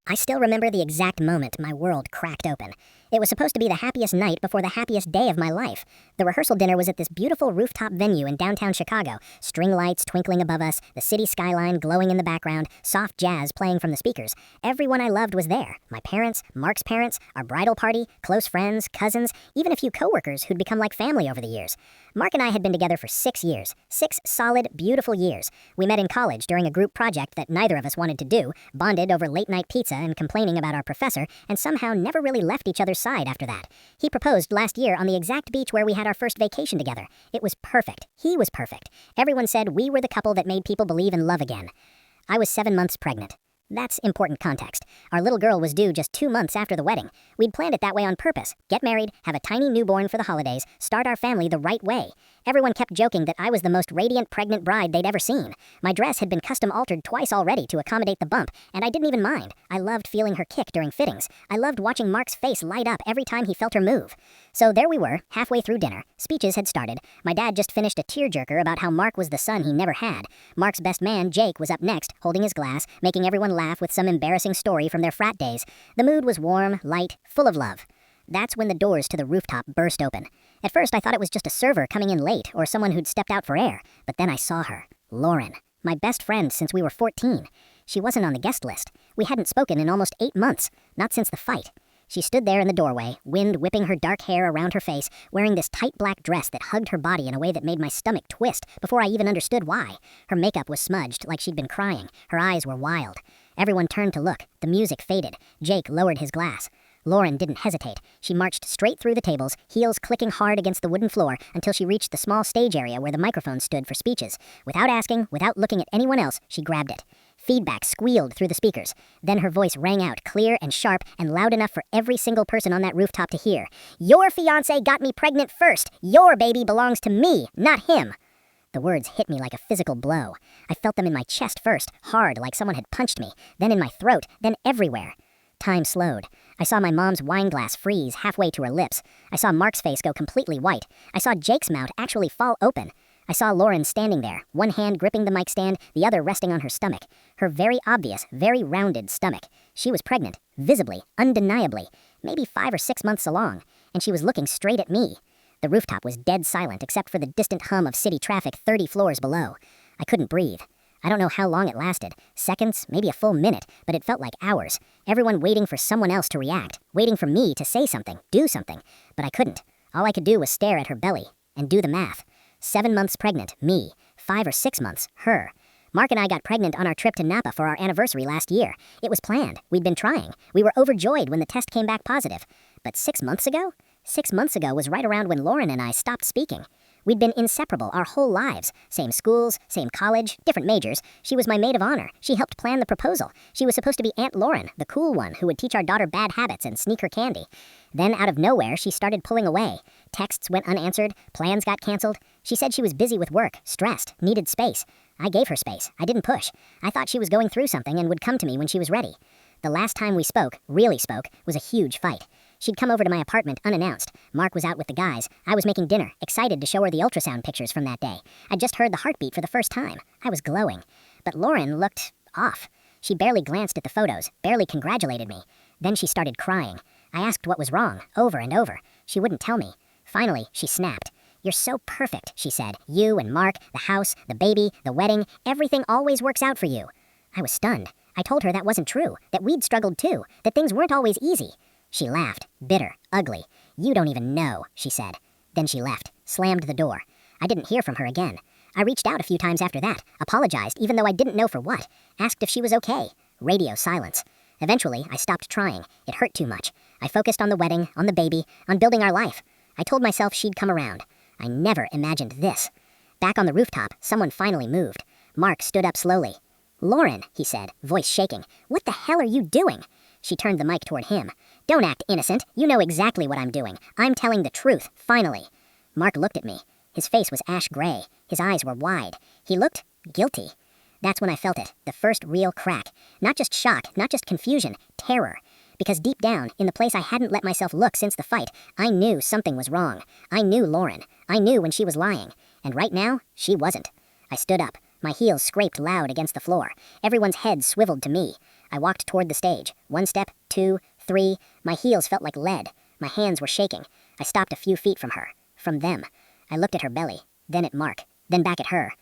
I still remember the exact moment my world cracked open. It was supposed to be the happiest night before the happiest day of my life. The rehearsal dinner was at this beautiful rooftop venue in downtown Chicago. String lights twinkling above us, the city skyline glowing in the background, soft jazz playing from the speakers. Everyone I loved was there. My parents, Mark's parents, our bridal party, close friends, cousins, even a few coworkers who'd become like family over the years. Mark and I had been together for 6 years. 6 solid, beautiful years. We met in college during a group project that neither of us wanted to do, bonded over late-night pizza and complaining about our professor, and somehow never really left each other's side after that. He proposed last year on the exact beach where we had our first vacation together. It was perfect. He was perfect. Everyone said we were the couple that made people believe in love again. I was 7 months pregnant. That's important context. Our little girl was due just 2 months after the wedding. We'd planned it that way on purpose. Get married, have a tiny newborn for the holidays, start our family the right way. Everyone kept joking that I was the most radiant pregnant bride they'd ever seen. My dress had been custom altered twice already to accommodate the bump, and I didn't even mind. I loved feeling her kick during fittings. I loved watching Mark's face light up every time he felt her move. So there we were, halfway through dinner. Speeches had started. My dad just finished a tearjerker about how Mark was the son he never had. Mark's best man, Jake, was up next, holding his glass, making everyone laugh with some embarrassing story from their frat days. The mood was warm, light, full of love. That's when the doors to the rooftop burst open. At first I thought it was just a server coming in late or someone who'd stepped out for air, but then I saw her. Lauren, my best friend since we were 14. She wasn't on the guest list. We hadn't spoken in almost 8 months, not since the fight. She stood there in the doorway, wind whipping her dark hair around her face, wearing this tight black dress that hugged her body in a way that made my stomach twist before I even understood why. Her makeup was smudged like she'd been crying. Her eyes were wild. Everyone turned to look. The music faded. Jake lowered his glass. Lauren didn't hesitate. She marched straight through the tables, heels clicking hard against the wooden floor until she reached the small stage area where the microphone stood for speeches. Without asking, without looking at anyone else, she grabbed it. Feedback squealed through the speakers. Then her voice rang out, clear and sharp and loud enough for every single person on that rooftop to hear. "Your fiancé got me pregnant first. Your baby belongs to me, not him." The words hit me like a physical blow. I felt them in my chest first, hard like someone had punched me, then in my throat, then everywhere. Time slowed. I saw my mom's wine glass freeze halfway to her lips. I saw Mark's face go completely white. I saw Jake's mouth actually fall open. I saw Lauren standing there, one hand gripping the mic stand, the other resting on her stomach. Her very obvious, very rounded stomach. She was pregnant, visibly, undeniably, maybe 5 or 6 months along, and she was looking straight at me. The rooftop was dead silent except for the distant hum of city traffic 30 floors below. I couldn't breathe. I don't know how long it lasted. Seconds, maybe a full minute, but it felt like hours. Everyone waiting for someone else to react, waiting for me to say something, do something. But I couldn't. All I could do was stare at her belly and do the math. 7 months pregnant, me. 5 or 6 months, her. Mark and I got pregnant on our trip to Napa for our anniversary last year. It was planned. We'd been trying. We were overjoyed when the test came back positive. But 6 months ago? 6 months ago was right around when Lauren and I stopped speaking. We'd been inseparable our whole lives. Same schools, same college, different majors. She was my maid of honor. She helped plan the proposal. She was supposed to be Aunt Lauren, the cool one who would teach our daughter bad habits and sneak her candy. Then out of nowhere, she started pulling away. Texts went unanswered. Plans got canceled. She said she was busy with work, stressed, needed space. I gave her space. I didn't push. I thought she was going through something and would come to me when she was ready. The last time we spoke, really spoke, was a huge fight. She'd come over to my apartment unannounced. Mark was out with the guys. I was making dinner, excited to show her the ultrasound pictures from that day. I'd just heard the heartbeat for the first time. I was glowing. But Lauren looked off. She barely glanced at the photos, barely congratulated me. Then she started crying. I asked what was wrong, over and over. She wouldn't tell me. Finally, she snapped. "You're so perfect," she said. "You and Mark, the house, the baby, the wedding, everything always works out for you." I was stunned. I told her that wasn't true, that we'd struggled too, that things weren't always easy. She laughed, bitter, ugly. "You don't even know," she said. Then she left, slammed the door. I didn't hear from her again. I reached out a few times after that, apologized even though I didn't know for what, asked if she was okay. Radio silence. Eventually, I stopped trying. It hurt too much. I focused on the wedding, on the baby, on building our life. I told myself she'd come around. I never imagined this. Back on the rooftop, someone finally moved. Mark stood up slowly. "Lauren," he said, voice shaking. "What the hell are you doing?" She turned the mic toward him. "Don't act innocent. You know exactly what I'm doing. I'm telling the truth, finally." Mark looked at me. His face was ash gray. His eyes were wide. He looked guilty. That's when I felt it, the first real crack. Not just shock, not just confusion, terror. Because deep down, in the place I hadn't let myself look since the fight, I knew something was wrong. I knew Lauren. I knew when she was lying. And right now, she wasn't. I stood up. My heels scraped loud against the floor. Everyone's head swiveled to me. I I walked toward the stage. 1 step, 2, 3. My heels felt like lead. My hands were shaking. I stopped a few feet from her. From them. I looked at her belly, then at Mark, then back at her.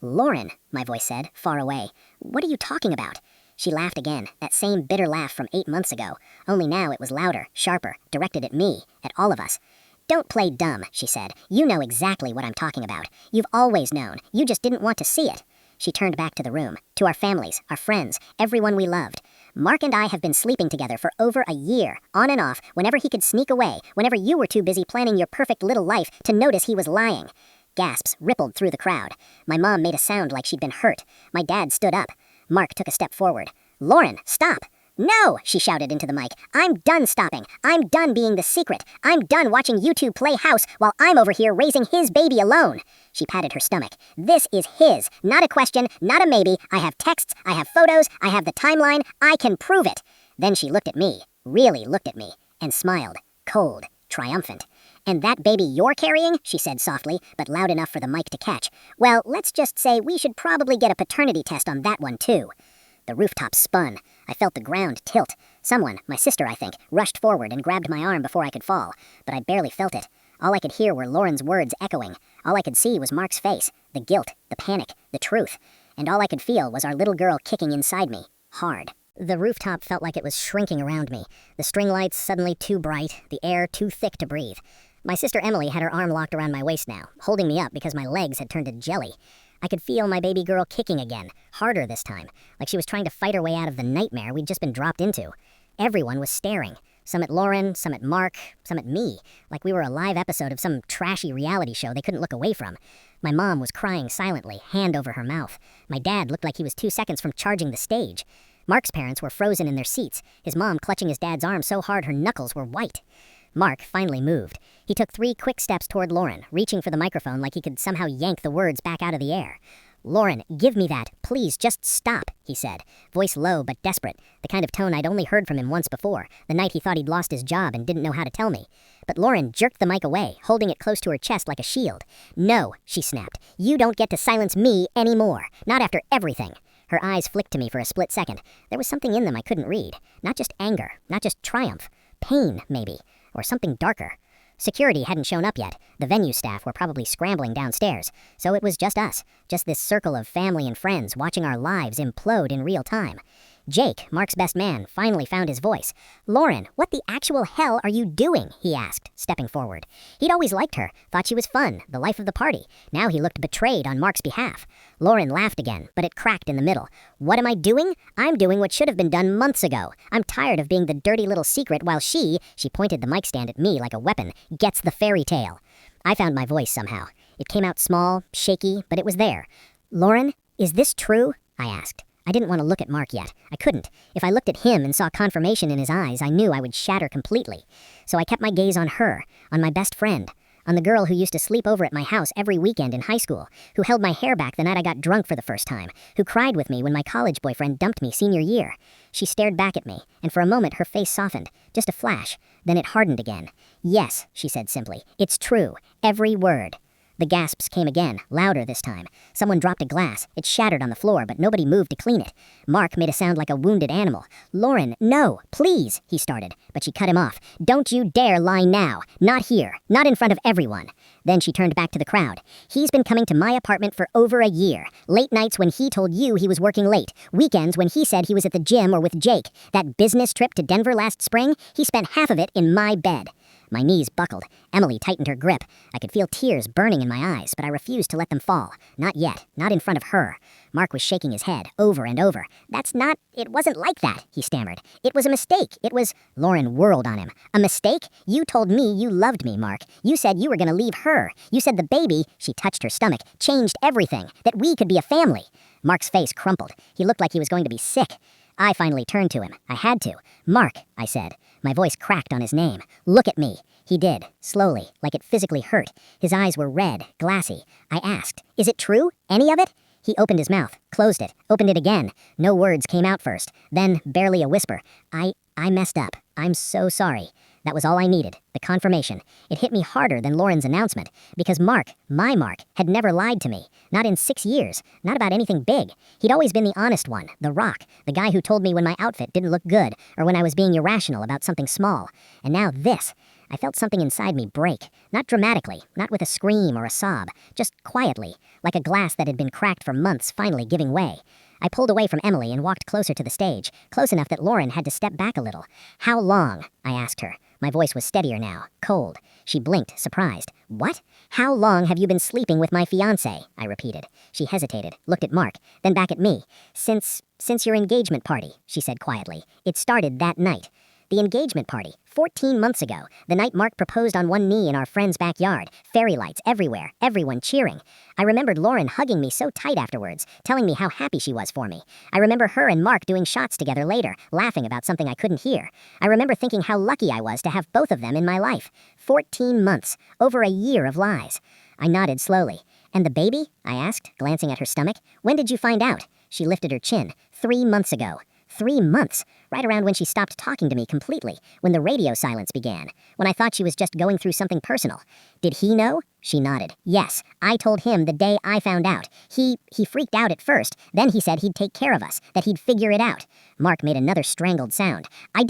"Lauren," my voice said, far away. "What are you talking about?" She laughed again, that same bitter laugh from 8 months ago, only now it was louder, sharper, directed at me, at all of us. "Don't play dumb," she said. "You know exactly what I'm talking about. You've always known. You just didn't want to see it." She turned back to the room, to our families, our friends, everyone we loved. "Mark and I have been sleeping together for over a year, on and off, whenever he could sneak away, whenever you were too busy planning your perfect little life to notice he was lying." Gasps rippled through the crowd. My mom made a sound like she'd been hurt. My dad stood up. Mark took a step forward. "Lauren, stop!" "No," she shouted into the mic. "I'm done stopping. I'm done being the secret. I'm done watching you two play house while I'm over here raising his baby alone." She patted her stomach. "This is his. Not a question, not a maybe. I have texts, I have photos, I have the timeline. I can prove it." Then she looked at me, really looked at me, and smiled, cold, triumphant. "And that baby you're carrying," she said softly, but loud enough for the mic to catch. "Well, let's just say we should probably get a paternity test on that one too." The rooftop spun. I felt the ground tilt. Someone, my sister I think, rushed forward and grabbed my arm before I could fall, but I barely felt it. All I could hear were Lauren's words echoing. All I could see was Mark's face, the guilt, the panic, the truth. And all I could feel was our little girl kicking inside me, hard. The rooftop felt like it was shrinking around me, the string lights suddenly too bright, the air too thick to breathe. My sister Emily had her arm locked around my waist now, holding me up because my legs had turned to jelly. I could feel my baby girl kicking again, harder this time, like she was trying to fight her way out of the nightmare we'd just been dropped into. Everyone was staring, some at Lauren, some at Mark, some at me, like we were a live episode of some trashy reality show they couldn't look away from. My mom was crying silently, hand over her mouth. My dad looked like he was 2 seconds from charging the stage. Mark's parents were frozen in their seats, his mom clutching his dad's arm so hard her knuckles were white. Mark finally moved. He took 3 quick steps toward Lauren, reaching for the microphone like he could somehow yank the words back out of the air. "Lauren, give me that. Please, just stop," he said, voice low but desperate, the kind of tone I'd only heard from him once before, the night he thought he'd lost his job and didn't know how to tell me. But Lauren jerked the mic away, holding it close to her chest like a shield. "No," she snapped. "You don't get to silence me anymore. Not after everything." Her eyes flicked to me for a split second. There was something in them I couldn't read. Not just anger, not just triumph. Pain, maybe. Or something darker. Security hadn't shown up yet. The venue staff were probably scrambling downstairs. So it was just us. Just this circle of family and friends watching our lives implode in real time. Jake, Mark's best man, finally found his voice. "Lauren, what the actual hell are you doing?" he asked, stepping forward. He'd always liked her, thought she was fun, the life of the party. Now he looked betrayed on Mark's behalf. Lauren laughed again, but it cracked in the middle. "What am I doing? I'm doing what should have been done months ago. I'm tired of being the dirty little secret while she pointed the mic stand at me like a weapon, gets the fairy tale." I found my voice somehow. It came out small, shaky, but it was there. "Lauren, is this true?" I asked. I didn't want to look at Mark yet. I couldn't. If I looked at him and saw confirmation in his eyes, I knew I would shatter completely. So I kept my gaze on her, on my best friend, on the girl who used to sleep over at my house every weekend in high school, who held my hair back the night I got drunk for the first time, who cried with me when my college boyfriend dumped me senior year. She stared back at me, and for a moment her face softened, just a flash. Then it hardened again. "Yes," she said simply. "It's true. Every word." The gasps came again, louder this time. Someone dropped a glass. It shattered on the floor, but nobody moved to clean it. Mark made a sound like a wounded animal. "Lauren, no, please," he started, but she cut him off. "Don't you dare lie now. Not here. Not in front of everyone." Then she turned back to the crowd. "He's been coming to my apartment for over a year. Late nights when he told you he was working late. Weekends when he said he was at the gym or with Jake. That business trip to Denver last spring, he spent half of it in my bed." My knees buckled. Emily tightened her grip. I could feel tears burning in my eyes, but I refused to let them fall. Not yet. Not in front of her. Mark was shaking his head, over and over. It wasn't like that," he stammered. "It was a mistake. It was—" Lauren whirled on him. "A mistake? You told me you loved me, Mark. You said you were going to leave her. You said the baby," she touched her stomach, "changed everything. That we could be a family." Mark's face crumpled. He looked like he was going to be sick. I finally turned to him. I had to. "Mark," I said. My voice cracked on his name. "Look at me." He did, slowly, like it physically hurt. His eyes were red, glassy. I asked, "Is it true? Any of it?" He opened his mouth, closed it, opened it again. No words came out first. Then, barely a whisper, I messed up. I'm so sorry." That was all I needed, the confirmation. It hit me harder than Lauren's announcement, because Mark, my Mark, had never lied to me. Not in 6 years, not about anything big. He'd always been the honest one, the rock, the guy who told me when my outfit didn't look good, or when I was being irrational about something small. And now this. I felt something inside me break. Not dramatically, not with a scream or a sob, just quietly, like a glass that had been cracked for months finally giving way. I pulled away from Emily and walked closer to the stage, close enough that Lauren had to step back a little. "How long?" I asked her. My voice was steadier now, cold. She blinked, surprised. "What? How long have you been sleeping with my fiancé?" I repeated. She hesitated, looked at Mark, then back at me. Since your engagement party," she said quietly. "It started that night." The engagement party, 14 months ago, the night Mark proposed on one knee in our friend's backyard, fairy lights everywhere, everyone cheering. I remembered Lauren hugging me so tight afterwards, telling me how happy she was for me. I remember her and Mark doing shots together later, laughing about something I couldn't hear. I remember thinking how lucky I was to have both of them in my life. 14 months, over a year of lies. I nodded slowly. "And the baby?" I asked, glancing at her stomach. "When did you find out?" She lifted her chin. 3 months ago. 3 months, right around when she stopped talking to me completely, when the radio silence began, when I thought she was just going through something personal. "Did he know?" She nodded. "Yes, I told him the day I found out. He freaked out at first, then he said he'd take care of us, that he'd figure it out." Mark made another strangled sound. I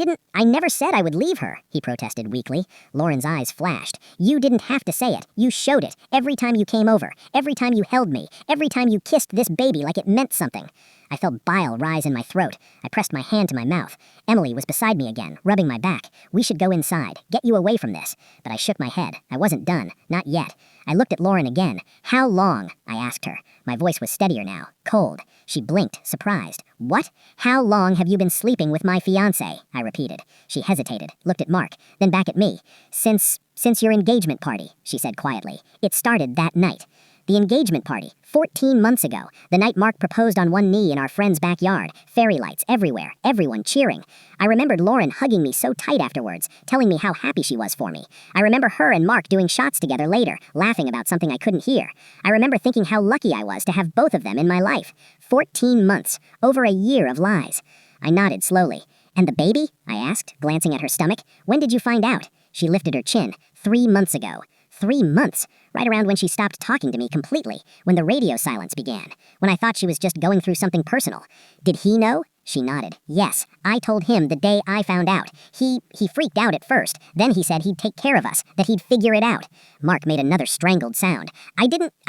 never said I would leave her," he protested weakly. Lauren's eyes flashed. "You didn't have to say it. You showed it. Every time you came over, every time you held me, every time you kissed this baby like it meant something." I felt bile rise in my throat. I pressed my hand to my mouth. Emily was beside me again, rubbing my back. "We should go inside. Get you away from this." But I shook my head. I wasn't done. Not yet. I looked at Lauren again. "How long?" I asked her. My voice was steadier now, cold. She blinked, surprised. "What? How long have you been sleeping with my fiancé?" I repeated. She hesitated, looked at Mark, then back at me. Since your engagement party," she said quietly. "It started that night." The engagement party, 14 months ago, the night Mark proposed on one knee in our friend's backyard, fairy lights everywhere, everyone cheering. I remembered Lauren hugging me so tight afterwards, telling me how happy she was for me. I remember her and Mark doing shots together later, laughing about something I couldn't hear. I remember thinking how lucky I was to have both of them in my life. 14 months, over a year of lies. I nodded slowly. "And the baby?" I asked, glancing at her stomach. "When did you find out?" She lifted her chin. 3 months ago. 3 months, right around when she stopped talking to me completely, when the radio silence began, when I thought she was just going through something personal. "Did he know?" She nodded. "Yes, I told him the day I found out. He freaked out at first, then he said he'd take care of us, that he'd figure it out." Mark made another strangled sound. I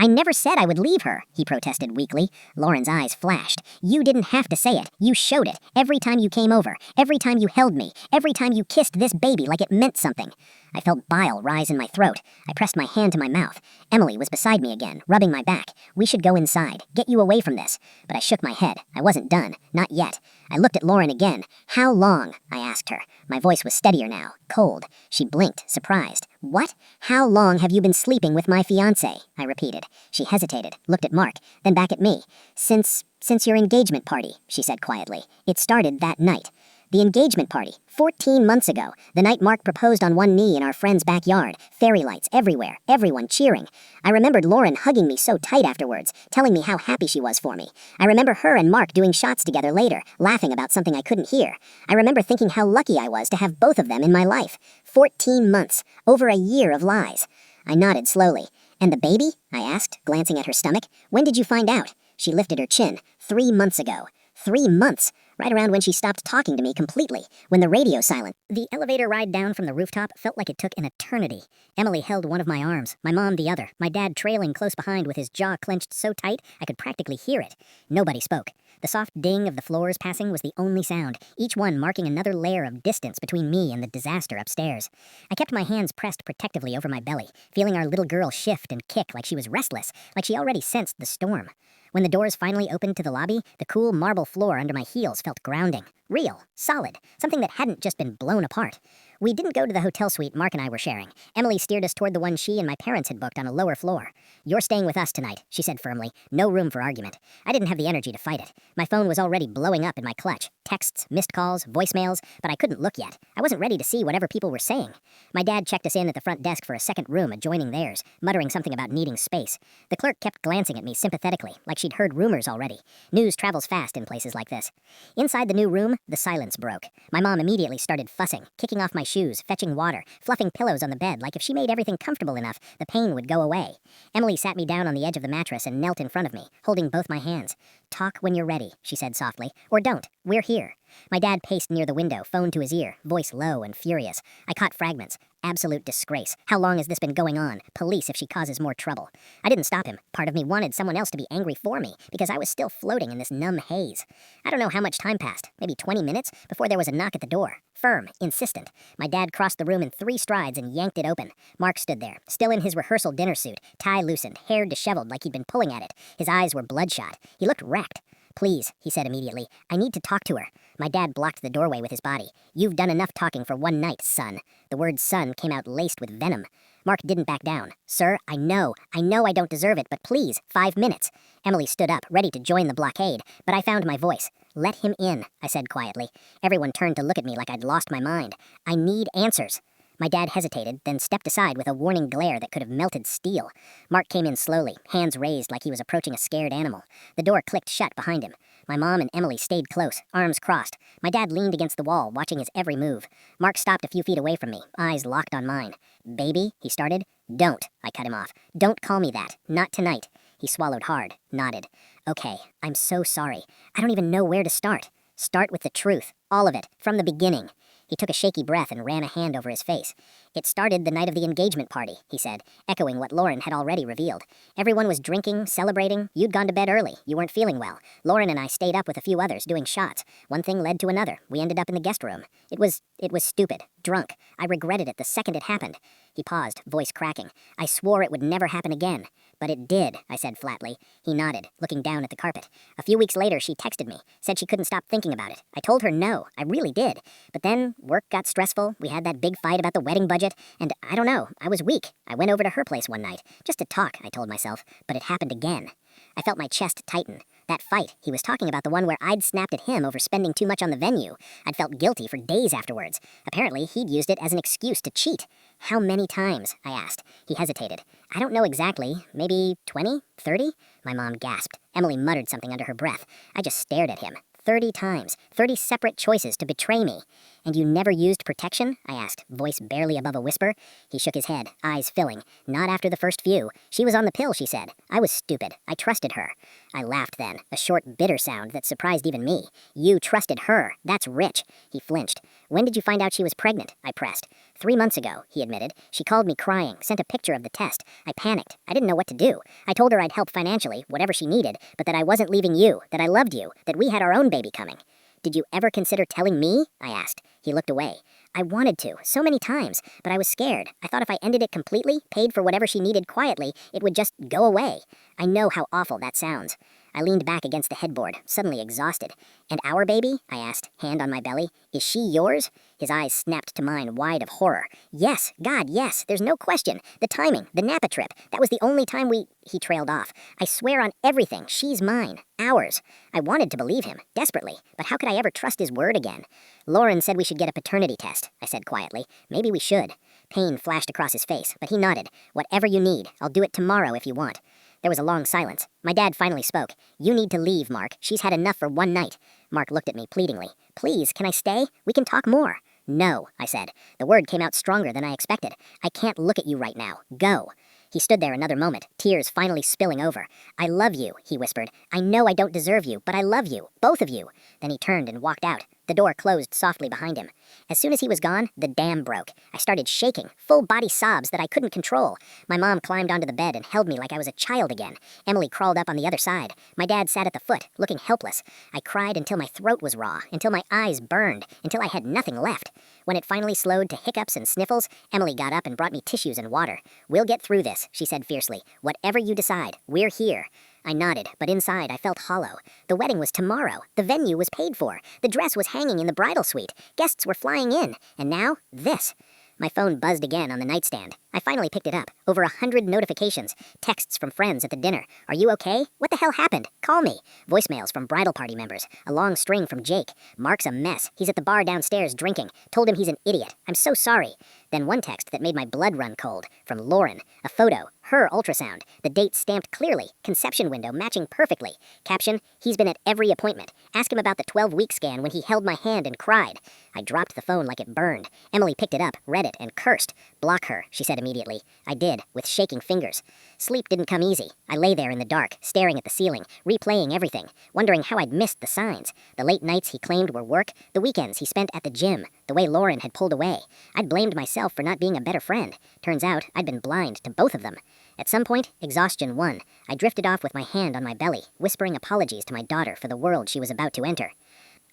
never said I would leave her," he protested weakly. Lauren's eyes flashed. "You didn't have to say it. You showed it. Every time you came over, every time you held me, every time you kissed this baby like it meant something." I felt bile rise in my throat. I pressed my hand to my mouth. Emily was beside me again, rubbing my back. "We should go inside. Get you away from this." But I shook my head. I wasn't done. Not yet. I looked at Lauren again. "How long?" I asked her. My voice was steadier now, cold. She blinked, surprised. "What? How long have you been sleeping with my fiancé?" I repeated. She hesitated, looked at Mark, then back at me. Since your engagement party," she said quietly. "It started that night." The engagement party, 14 months ago, the night Mark proposed on one knee in our friend's backyard, fairy lights everywhere, everyone cheering. I remembered Lauren hugging me so tight afterwards, telling me how happy she was for me. I remember her and Mark doing shots together later, laughing about something I couldn't hear. I remember thinking how lucky I was to have both of them in my life. 14 months, over a year of lies. I nodded slowly. "And the baby?" I asked, glancing at her stomach. "When did you find out?" She lifted her chin. 3 months ago. 3 months, right around when she stopped talking to me completely, when the radio silence. The elevator ride down from the rooftop felt like it took an eternity. Emily held one of my arms, my mom the other, my dad trailing close behind with his jaw clenched so tight I could practically hear it. Nobody spoke. The soft ding of the floors passing was the only sound, each one marking another layer of distance between me and the disaster upstairs. I kept my hands pressed protectively over my belly, feeling our little girl shift and kick like she was restless, like she already sensed the storm. When the doors finally opened to the lobby, the cool marble floor under my heels felt grounding. Real, solid, something that hadn't just been blown apart. We didn't go to the hotel suite Mark and I were sharing. Emily steered us toward the one she and my parents had booked on a lower floor. "You're staying with us tonight," she said firmly. No room for argument. I didn't have the energy to fight it. My phone was already blowing up in my clutch. Texts, missed calls, voicemails, but I couldn't look yet. I wasn't ready to see whatever people were saying. My dad checked us in at the front desk for a second room adjoining theirs, muttering something about needing space. The clerk kept glancing at me sympathetically, like she'd heard rumors already. News travels fast in places like this. Inside the new room, the silence broke. My mom immediately started fussing, kicking off my shoes, fetching water, fluffing pillows on the bed like if she made everything comfortable enough, the pain would go away. Emily sat me down on the edge of the mattress and knelt in front of me, holding both my hands. "Talk when you're ready," she said softly. "Or don't. We're here." My dad paced near the window, phone to his ear, voice low and furious. I caught fragments. "Absolute disgrace. How long has this been going on? Police if she causes more trouble." I didn't stop him. Part of me wanted someone else to be angry for me, because I was still floating in this numb haze. I don't know how much time passed, maybe 20 minutes, before there was a knock at the door. Firm, insistent. My dad crossed the room in 3 strides and yanked it open. Mark stood there, still in his rehearsal dinner suit, tie loosened, hair disheveled like he'd been pulling at it. His eyes were bloodshot. He looked wrecked. "Please," he said immediately, "I need to talk to her." My dad blocked the doorway with his body. "You've done enough talking for one night, son." The word son came out laced with venom. Mark didn't back down. "Sir, I know I don't deserve it, but please, 5 minutes." Emily stood up, ready to join the blockade, but I found my voice. "Let him in," I said quietly. Everyone turned to look at me like I'd lost my mind. "I need answers." My dad hesitated, then stepped aside with a warning glare that could have melted steel. Mark came in slowly, hands raised like he was approaching a scared animal. The door clicked shut behind him. My mom and Emily stayed close, arms crossed. My dad leaned against the wall, watching his every move. Mark stopped a few feet away from me, eyes locked on mine. "Baby," he started. "Don't," I cut him off. "Don't call me that. Not tonight." He swallowed hard, nodded. "Okay, I'm so sorry. I don't even know where to start." "Start with the truth. All of it. From the beginning." He took a shaky breath and ran a hand over his face. "It started the night of the engagement party," he said, echoing what Lauren had already revealed. "Everyone was drinking, celebrating. You'd gone to bed early. You weren't feeling well. Lauren and I stayed up with a few others doing shots. One thing led to another. We ended up in the guest room. It was stupid. Drunk. I regretted it the second it happened." He paused, voice cracking. "I swore it would never happen again." "But it did," I said flatly. He nodded, looking down at the carpet. "A few weeks later, she texted me, said she couldn't stop thinking about it. I told her no, I really did. But then work got stressful, we had that big fight about the wedding budget, and I don't know, I was weak. I went over to her place one night, just to talk, I told myself, but it happened again." I felt my chest tighten. That fight, he was talking about the one where I'd snapped at him over spending too much on the venue. I'd felt guilty for days afterwards. Apparently, he'd used it as an excuse to cheat. "How many times?" I asked. He hesitated. "I don't know exactly. Maybe 20? 30? My mom gasped. Emily muttered something under her breath. I just stared at him. 30 times. 30 separate choices to betray me. "And you never used protection?" I asked, voice barely above a whisper. He shook his head, eyes filling. "Not after the first few. She was on the pill," she said. "I was stupid. I trusted her." I laughed then, a short, bitter sound that surprised even me. "You trusted her. That's rich." He flinched. "When did you find out she was pregnant?" I pressed. 3 months ago," he admitted. "She called me crying, sent a picture of the test. I panicked. I didn't know what to do. I told her I'd help financially, whatever she needed, but that I wasn't leaving you, that I loved you, that we had our own baby coming." "Did you ever consider telling me?" I asked. He looked away. "I wanted to, so many times, but I was scared. I thought if I ended it completely, paid for whatever she needed quietly, it would just go away. I know how awful that sounds." I leaned back against the headboard, suddenly exhausted. "And our baby?" I asked, hand on my belly. "Is she yours?" His eyes snapped to mine, wide of horror. "Yes, God, yes, there's no question. The timing, the Napa trip, that was the only time we—" He trailed off. "I swear on everything, she's mine. Ours." I wanted to believe him, desperately, but how could I ever trust his word again? "Lauren said we should get a paternity test," I said quietly. "Maybe we should." Pain flashed across his face, but he nodded. "Whatever you need. I'll do it tomorrow if you want." There was a long silence. My dad finally spoke. "You need to leave, Mark. She's had enough for one night." Mark looked at me pleadingly. "Please, can I stay? We can talk more." "No," I said. The word came out stronger than I expected. "I can't look at you right now. Go." He stood there another moment, tears finally spilling over. "I love you," he whispered. "I know I don't deserve you, but I love you, both of you." Then he turned and walked out. The door closed softly behind him. As soon as he was gone, the dam broke. I started shaking, full-body sobs that I couldn't control. My mom climbed onto the bed and held me like I was a child again. Emily crawled up on the other side. My dad sat at the foot, looking helpless. I cried until my throat was raw, until my eyes burned, until I had nothing left. When it finally slowed to hiccups and sniffles, Emily got up and brought me tissues and water. "We'll get through this," she said fiercely. "Whatever you decide, we're here." I nodded, but inside I felt hollow. The wedding was tomorrow. The venue was paid for. The dress was hanging in the bridal suite. Guests were flying in. And now, this. My phone buzzed again on the nightstand. I finally picked it up. Over 100 notifications. Texts from friends at the dinner. "Are you okay? What the hell happened? Call me." Voicemails from bridal party members. A long string from Jake. "Mark's a mess. He's at the bar downstairs drinking. Told him he's an idiot. I'm so sorry." Then one text that made my blood run cold. From Lauren. A photo. Her ultrasound. The date stamped clearly. Conception window matching perfectly. Caption, he's been at every appointment. Ask him about the 12-week scan when he held my hand and cried. I dropped the phone like it burned. Emily picked it up, read it, and cursed. Block her, she said immediately. I did, with shaking fingers. Sleep didn't come easy. I lay there in the dark, staring at the ceiling, replaying everything, wondering how I'd missed the signs. The late nights he claimed were work, the weekends he spent at the gym, the way Lauren had pulled away. I'd blamed myself for not being a better friend. Turns out I'd been blind to both of them. At some point, exhaustion won. I drifted off with my hand on my belly, whispering apologies to my daughter for the world she was about to enter.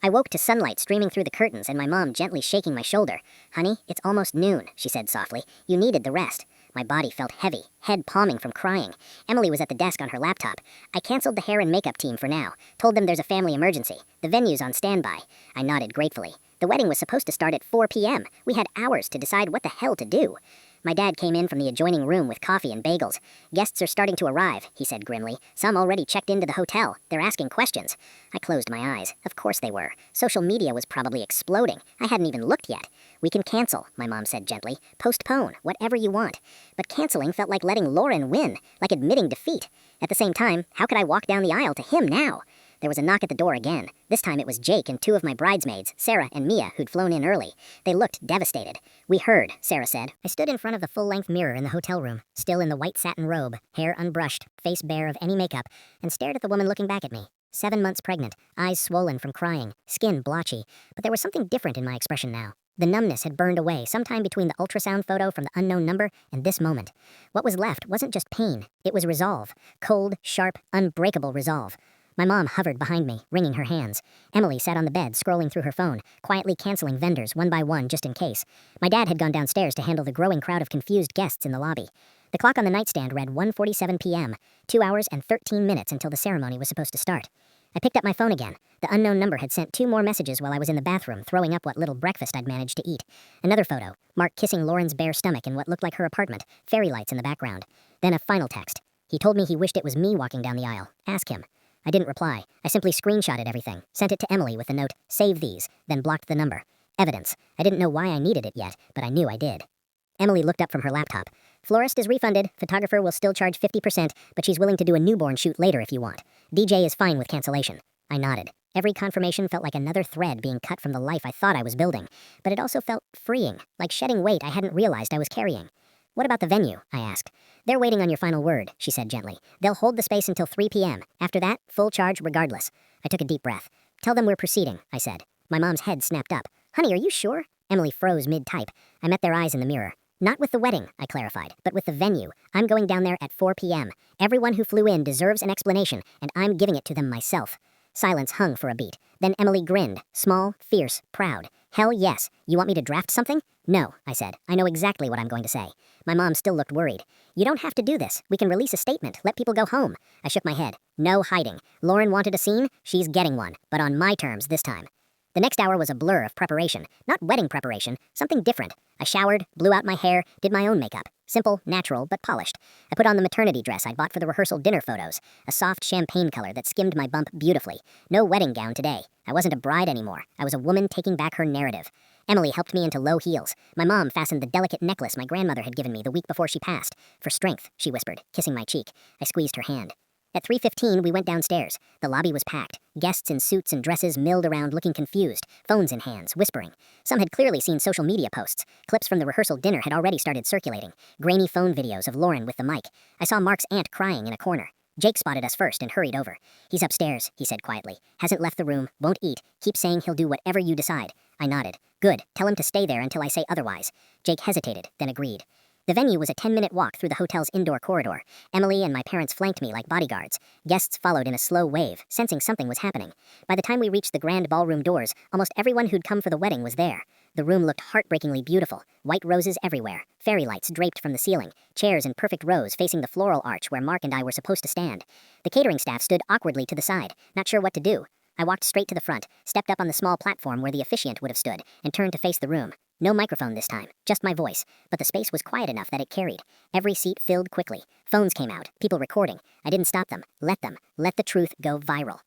I woke to sunlight streaming through the curtains and my mom gently shaking my shoulder. Honey, it's almost noon, she said softly. You needed the rest. My body felt heavy, head palming from crying. Emily was at the desk on her laptop. I canceled the hair and makeup team for now. Told them there's a family emergency. The venue's on standby. I nodded gratefully. The wedding was supposed to start at 4 p.m. We had hours to decide what the hell to do. My dad came in from the adjoining room with coffee and bagels. Guests are starting to arrive, he said grimly. Some already checked into the hotel. They're asking questions. I closed my eyes. Of course they were. Social media was probably exploding. I hadn't even looked yet. We can cancel, my mom said gently. Postpone, whatever you want. But canceling felt like letting Lauren win, like admitting defeat. At the same time, how could I walk down the aisle to him now? There was a knock at the door again. This time it was Jake and two of my bridesmaids, Sarah and Mia, who'd flown in early. They looked devastated. We heard, Sarah said. I stood in front of the full-length mirror in the hotel room, still in the white satin robe, hair unbrushed, face bare of any makeup, and stared at the woman looking back at me. 7 months pregnant, eyes swollen from crying, skin blotchy, but there was something different in my expression now. The numbness had burned away sometime between the ultrasound photo from the unknown number and this moment. What was left wasn't just pain, it was resolve. Cold, sharp, unbreakable resolve. My mom hovered behind me, wringing her hands. Emily sat on the bed, scrolling through her phone, quietly canceling vendors one by one just in case. My dad had gone downstairs to handle the growing crowd of confused guests in the lobby. The clock on the nightstand read 1:47 p.m., 2 hours and 13 minutes until the ceremony was supposed to start. I picked up my phone again. The unknown number had sent 2 more messages while I was in the bathroom, throwing up what little breakfast I'd managed to eat. Another photo, Mark kissing Lauren's bare stomach in what looked like her apartment, fairy lights in the background. Then a final text. He told me he wished it was me walking down the aisle. Ask him. I didn't reply. I simply screenshotted everything, sent it to Emily with the note, save these, then blocked the number. Evidence. I didn't know why I needed it yet, but I knew I did. Emily looked up from her laptop. Florist is refunded, photographer will still charge 50%, but she's willing to do a newborn shoot later if you want. DJ is fine with cancellation. I nodded. Every confirmation felt like another thread being cut from the life I thought I was building, but it also felt freeing, like shedding weight I hadn't realized I was carrying. What about the venue? I asked. They're waiting on your final word, she said gently. They'll hold the space until 3 p.m. After that, full charge regardless. I took a deep breath. Tell them we're proceeding, I said. My mom's head snapped up. Honey, are you sure? Emily froze mid-type. I met their eyes in the mirror. Not with the wedding, I clarified, but with the venue. I'm going down there at 4 p.m. Everyone who flew in deserves an explanation, and I'm giving it to them myself. Silence hung for a beat. Then Emily grinned, small, fierce, proud. Hell yes. You want me to draft something? No, I said. I know exactly what I'm going to say. My mom still looked worried. You don't have to do this. We can release a statement. Let people go home. I shook my head. No hiding. Lauren wanted a scene. She's getting one, but on my terms this time. The next hour was a blur of preparation. Not wedding preparation, something different. I showered, blew out my hair, did my own makeup. Simple, natural, but polished. I put on the maternity dress I'd bought for the rehearsal dinner photos, a soft champagne color that skimmed my bump beautifully. No wedding gown today. I wasn't a bride anymore. I was a woman taking back her narrative. Emily helped me into low heels. My mom fastened the delicate necklace my grandmother had given me the week before she passed. For strength, she whispered, kissing my cheek. I squeezed her hand. At 3:15, we went downstairs. The lobby was packed. Guests in suits and dresses milled around looking confused, phones in hands, whispering. Some had clearly seen social media posts. Clips from the rehearsal dinner had already started circulating. Grainy phone videos of Lauren with the mic. I saw Mark's aunt crying in a corner. Jake spotted us first and hurried over. He's upstairs, he said quietly. Hasn't left the room, won't eat, keeps saying he'll do whatever you decide. I nodded. Good, tell him to stay there until I say otherwise. Jake hesitated, then agreed. The venue was a 10-minute walk through the hotel's indoor corridor. Emily and my parents flanked me like bodyguards. Guests followed in a slow wave, sensing something was happening. By the time we reached the grand ballroom doors, almost everyone who'd come for the wedding was there. The room looked heartbreakingly beautiful, white roses everywhere, fairy lights draped from the ceiling, chairs in perfect rows facing the floral arch where Mark and I were supposed to stand. The catering staff stood awkwardly to the side, not sure what to do. I walked straight to the front, stepped up on the small platform where the officiant would have stood, and turned to face the room. No microphone this time, just my voice, but the space was quiet enough that it carried. Every seat filled quickly. Phones came out, people recording. I didn't stop them. Let the truth go viral.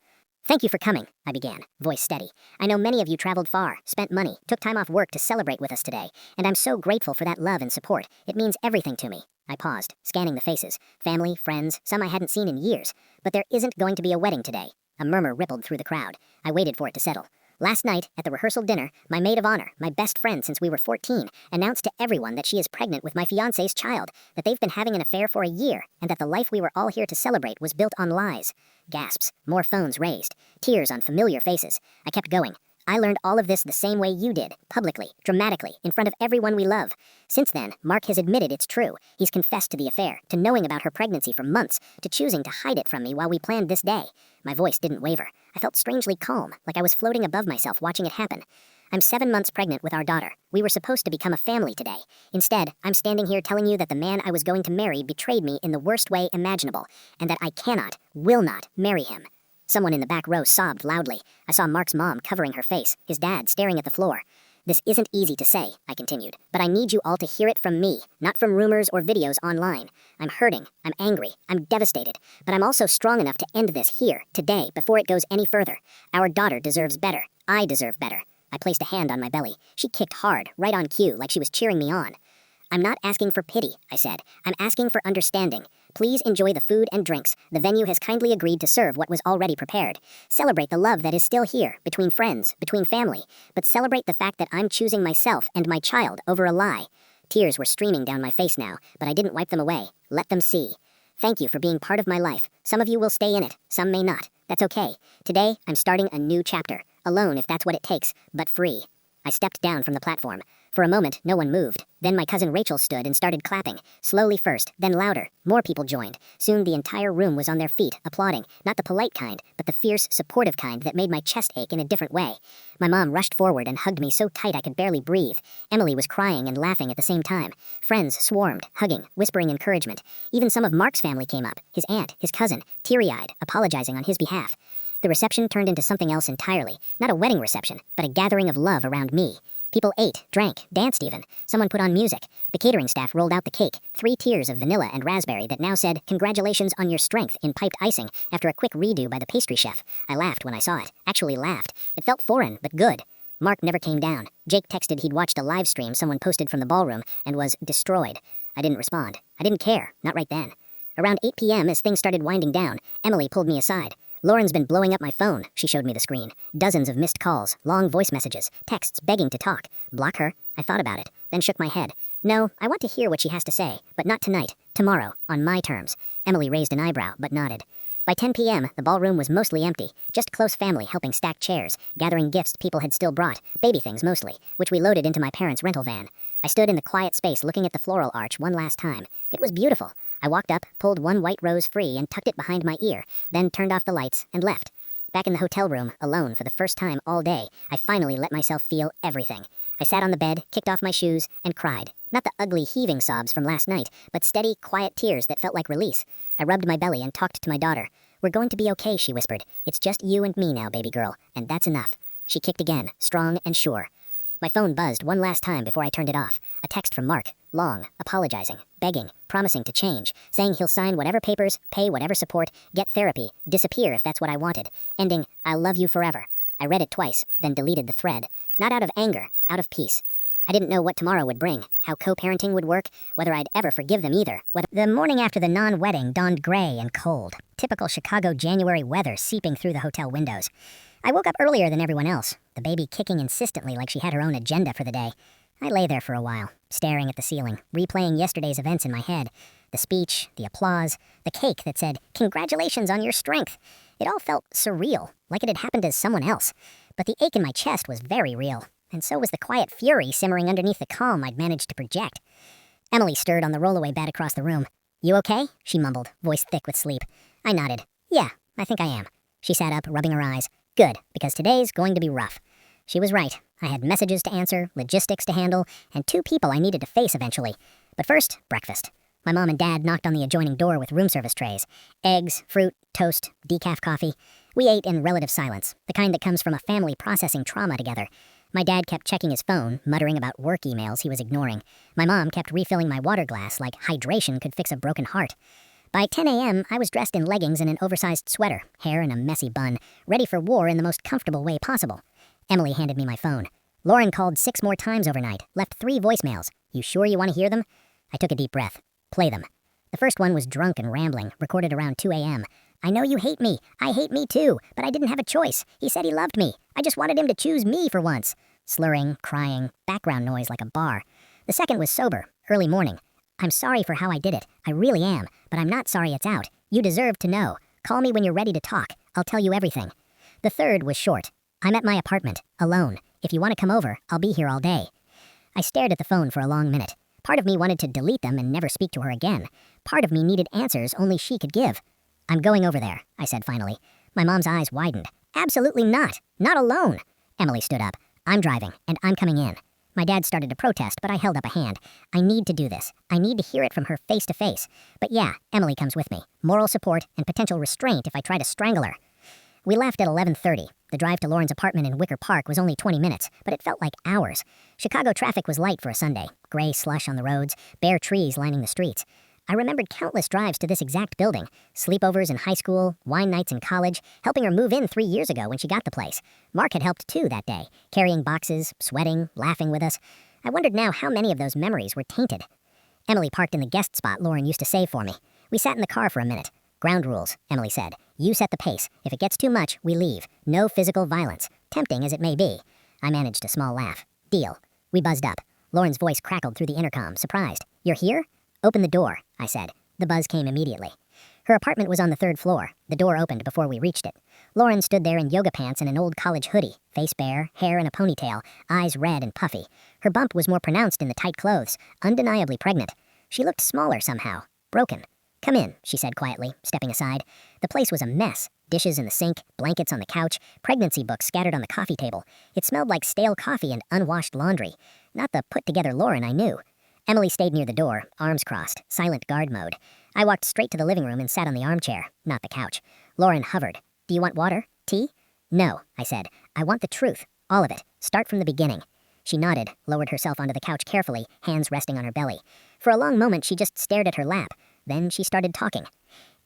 Thank you for coming, I began, voice steady. I know many of you traveled far, spent money, took time off work to celebrate with us today, and I'm so grateful for that love and support. It means everything to me. I paused, scanning the faces. Family, friends, some I hadn't seen in years. But there isn't going to be a wedding today. A murmur rippled through the crowd. I waited for it to settle. Last night, at the rehearsal dinner, my maid of honor, my best friend since we were 14, announced to everyone that she is pregnant with my fiancé's child, that they've been having an affair for a year, and that the life we were all here to celebrate was built on lies. Gasps, more phones raised, tears on familiar faces. I kept going. I learned all of this the same way you did, publicly, dramatically, in front of everyone we love. Since then, Mark has admitted it's true. He's confessed to the affair, to knowing about her pregnancy for months, to choosing to hide it from me while we planned this day. My voice didn't waver. I felt strangely calm, like I was floating above myself watching it happen. I'm 7 months pregnant with our daughter. We were supposed to become a family today. Instead, I'm standing here telling you that the man I was going to marry betrayed me in the worst way imaginable, and that I cannot, will not, marry him. Someone in the back row sobbed loudly. I saw Mark's mom covering her face, his dad staring at the floor. This isn't easy to say, I continued, but I need you all to hear it from me, not from rumors or videos online. I'm hurting, I'm angry, I'm devastated, but I'm also strong enough to end this here, today, before it goes any further. Our daughter deserves better. I deserve better. I placed a hand on my belly. She kicked hard, right on cue, like she was cheering me on. I'm not asking for pity, I said. I'm asking for understanding. Please enjoy the food and drinks. The venue has kindly agreed to serve what was already prepared. Celebrate the love that is still here, between friends, between family, but celebrate the fact that I'm choosing myself and my child over a lie. Tears were streaming down my face now, but I didn't wipe them away. Let them see. Thank you for being part of my life. Some of you will stay in it, some may not. That's okay. Today, I'm starting a new chapter. Alone if that's what it takes, but free. I stepped down from the platform. For a moment, no one moved. Then my cousin Rachel stood and started clapping. Slowly first, then louder. More people joined. Soon the entire room was on their feet, applauding. Not the polite kind, but the fierce, supportive kind that made my chest ache in a different way. My mom rushed forward and hugged me so tight I could barely breathe. Emily was crying and laughing at the same time. Friends swarmed, hugging, whispering encouragement. Even some of Mark's family came up. His aunt, his cousin, teary-eyed, apologizing on his behalf. The reception turned into something else entirely. Not a wedding reception, but a gathering of love around me. People ate, drank, danced even. Someone put on music. The catering staff rolled out the cake, 3 tiers of vanilla and raspberry that now said, "Congratulations on your strength," in piped icing after a quick redo by the pastry chef. I laughed when I saw it. Actually laughed. It felt foreign, but good. Mark never came down. Jake texted he'd watched a live stream someone posted from the ballroom and was destroyed. I didn't respond. I didn't care. Not right then. Around 8 p.m. as things started winding down, Emily pulled me aside. "Lauren's been blowing up my phone," she showed me the screen. Dozens of missed calls, long voice messages, texts begging to talk. Block her? I thought about it, then shook my head. No, I want to hear what she has to say, but not tonight. Tomorrow, on my terms. Emily raised an eyebrow, but nodded. By 10 p.m., the ballroom was mostly empty. Just close family helping stack chairs, gathering gifts people had still brought, baby things mostly, which we loaded into my parents' rental van. I stood in the quiet space looking at the floral arch one last time. It was beautiful. I walked up, pulled one white rose free and tucked it behind my ear, then turned off the lights and left. Back in the hotel room, alone for the first time all day, I finally let myself feel everything. I sat on the bed, kicked off my shoes, and cried. Not the ugly heaving sobs from last night, but steady, quiet tears that felt like release. I rubbed my belly and talked to my daughter. "We're going to be okay," she whispered. "It's just you and me now, baby girl, and that's enough." She kicked again, strong and sure. My phone buzzed one last time before I turned it off. A text from Mark. Long, apologizing, begging, promising to change, saying he'll sign whatever papers, pay whatever support, get therapy, disappear if that's what I wanted, ending, "I'll love you forever." I read it twice, then deleted the thread. Not out of anger, out of peace. I didn't know what tomorrow would bring, how co-parenting would work, whether I'd ever forgive them either. The morning after the non-wedding dawned gray and cold. Typical Chicago January weather seeping through the hotel windows. I woke up earlier than everyone else, the baby kicking insistently like she had her own agenda for the day. I lay there for a while, staring at the ceiling, replaying yesterday's events in my head. The speech, the applause, the cake that said, "Congratulations on your strength." It all felt surreal, like it had happened to someone else. But the ache in my chest was very real, and so was the quiet fury simmering underneath the calm I'd managed to project. Emily stirred on the rollaway bed across the room. "You okay?" she mumbled, voice thick with sleep. I nodded. "Yeah, I think I am." She sat up, rubbing her eyes. "Good, because today's going to be rough." She was right. I had messages to answer, logistics to handle, and 2 people I needed to face eventually. But first, breakfast. My mom and dad knocked on the adjoining door with room service trays. Eggs, fruit, toast, decaf coffee. We ate in relative silence, the kind that comes from a family processing trauma together. My dad kept checking his phone, muttering about work emails he was ignoring. My mom kept refilling my water glass like hydration could fix a broken heart. By 10 a.m., I was dressed in leggings and an oversized sweater, hair in a messy bun, ready for war in the most comfortable way possible. Emily handed me my phone. Lauren called 6 more times overnight, left 3 voicemails. You sure you want to hear them? I took a deep breath. Play them. The first one was drunk and rambling, recorded around 2 a.m. I know you hate me. I hate me too, but I didn't have a choice. He said he loved me. I just wanted him to choose me for once. Slurring, crying, background noise like a bar. The second was sober, early morning. I'm sorry for how I did it. I really am, but I'm not sorry it's out. You deserve to know. Call me when you're ready to talk. I'll tell you everything. The third was short. I'm at my apartment, alone. If you want to come over, I'll be here all day. I stared at the phone for a long minute. Part of me wanted to delete them and never speak to her again. Part of me needed answers only she could give. I'm going over there, I said finally. My mom's eyes widened. Absolutely not. Not alone. Emily stood up. I'm driving, and I'm coming in. My dad started to protest, but I held up a hand. I need to do this. I need to hear it from her face to face. But yeah, Emily comes with me. Moral support and potential restraint if I try to strangle her. We left at 11:30. The drive to Lauren's apartment in Wicker Park was only 20 minutes, but it felt like hours. Chicago traffic was light for a Sunday. Gray slush on the roads, bare trees lining the streets. I remembered countless drives to this exact building. Sleepovers in high school, wine nights in college, helping her move in 3 years ago when she got the place. Mark had helped too that day, carrying boxes, sweating, laughing with us. I wondered now how many of those memories were tainted. Emily parked in the guest spot Lauren used to save for me. We sat in the car for a minute. Ground rules, Emily said. You set the pace. If it gets too much, we leave. No physical violence, tempting as it may be. I managed a small laugh. Deal. We buzzed up. Lauren's voice crackled through the intercom, surprised. You're here? Open the door, I said. The buzz came immediately. Her apartment was on the 3rd floor. The door opened before we reached it. Lauren stood there in yoga pants and an old college hoodie, face bare, hair in a ponytail, eyes red and puffy. Her bump was more pronounced in the tight clothes, undeniably pregnant. She looked smaller somehow, broken. Come in, she said quietly, stepping aside. The place was a mess. Dishes in the sink, blankets on the couch, pregnancy books scattered on the coffee table. It smelled like stale coffee and unwashed laundry. Not the put-together Lauren I knew. Emily stayed near the door, arms crossed, silent guard mode. I walked straight to the living room and sat on the armchair, not the couch. Lauren hovered. Do you want water? Tea? No, I said. I want the truth. All of it. Start from the beginning. She nodded, lowered herself onto the couch carefully, hands resting on her belly. For a long moment, she just stared at her lap. Then she started talking.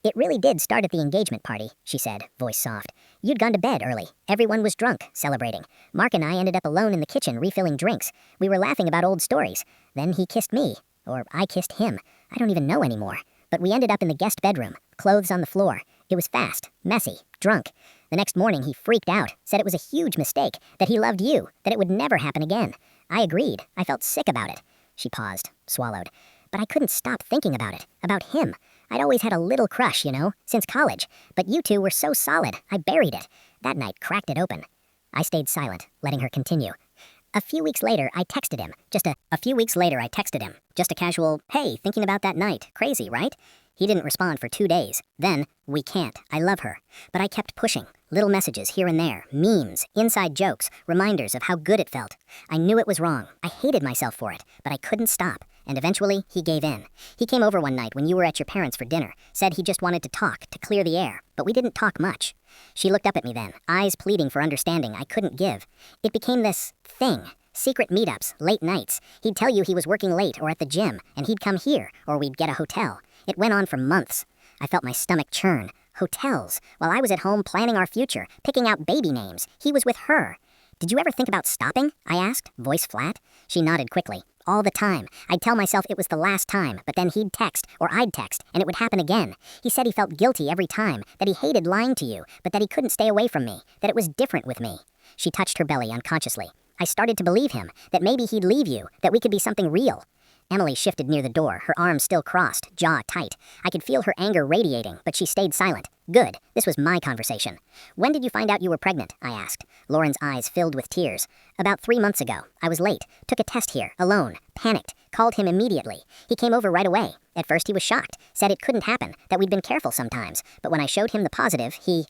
It really did start at the engagement party, she said, voice soft. You'd gone to bed early. Everyone was drunk, celebrating. Mark and I ended up alone in the kitchen refilling drinks. We were laughing about old stories. Then he kissed me. Or I kissed him. I don't even know anymore. But we ended up in the guest bedroom, clothes on the floor. It was fast, messy, drunk. The next morning he freaked out, said it was a huge mistake, that he loved you, that it would never happen again. I agreed. I felt sick about it. She paused, swallowed. But I couldn't stop thinking about it, about him. I'd always had a little crush, since college. But you two were so solid, I buried it. That night cracked it open. I stayed silent, letting her continue. A few weeks later, I texted him. Just a casual, hey, thinking about that night. Crazy, right? He didn't respond for 2 days. Then, we can't. I love her. But I kept pushing. Little messages here and there, memes, inside jokes, reminders of how good it felt. I knew it was wrong. I hated myself for it, but I couldn't stop. And eventually, he gave in. He came over one night when you were at your parents' for dinner, said he just wanted to talk, to clear the air, but we didn't talk much. She looked up at me then, eyes pleading for understanding I couldn't give. It became this thing. Secret meetups, late nights. He'd tell you he was working late or at the gym, and he'd come here, or we'd get a hotel. It went on for months. I felt my stomach churn. Hotels. While I was at home planning our future, picking out baby names, he was with her. Did you ever think about stopping? I asked, voice flat. She nodded quickly. All the time. I'd tell myself it was the last time, but then he'd text, or I'd text, and it would happen again. He said he felt guilty every time, that he hated lying to you, but that he couldn't stay away from me, that it was different with me. She touched her belly unconsciously. I started to believe him, that maybe he'd leave you, that we could be something real. Emily shifted near the door, her arms still crossed, jaw tight. I could feel her anger radiating, but she stayed silent. Good. This was my conversation. When did you find out you were pregnant? I asked. Lauren's eyes filled with tears. About 3 months ago. I was late. Took a test here, alone. Panicked. Called him immediately. He came over right away. At first he was shocked. Said it couldn't happen, that we'd been careful sometimes. But when I showed him the positive, he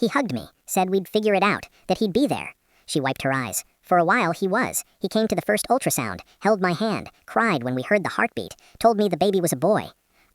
hugged me. Said we'd figure it out. That he'd be there. She wiped her eyes. For a while, he was. He came to the first ultrasound, held my hand, cried when we heard the heartbeat, told me the baby was a boy.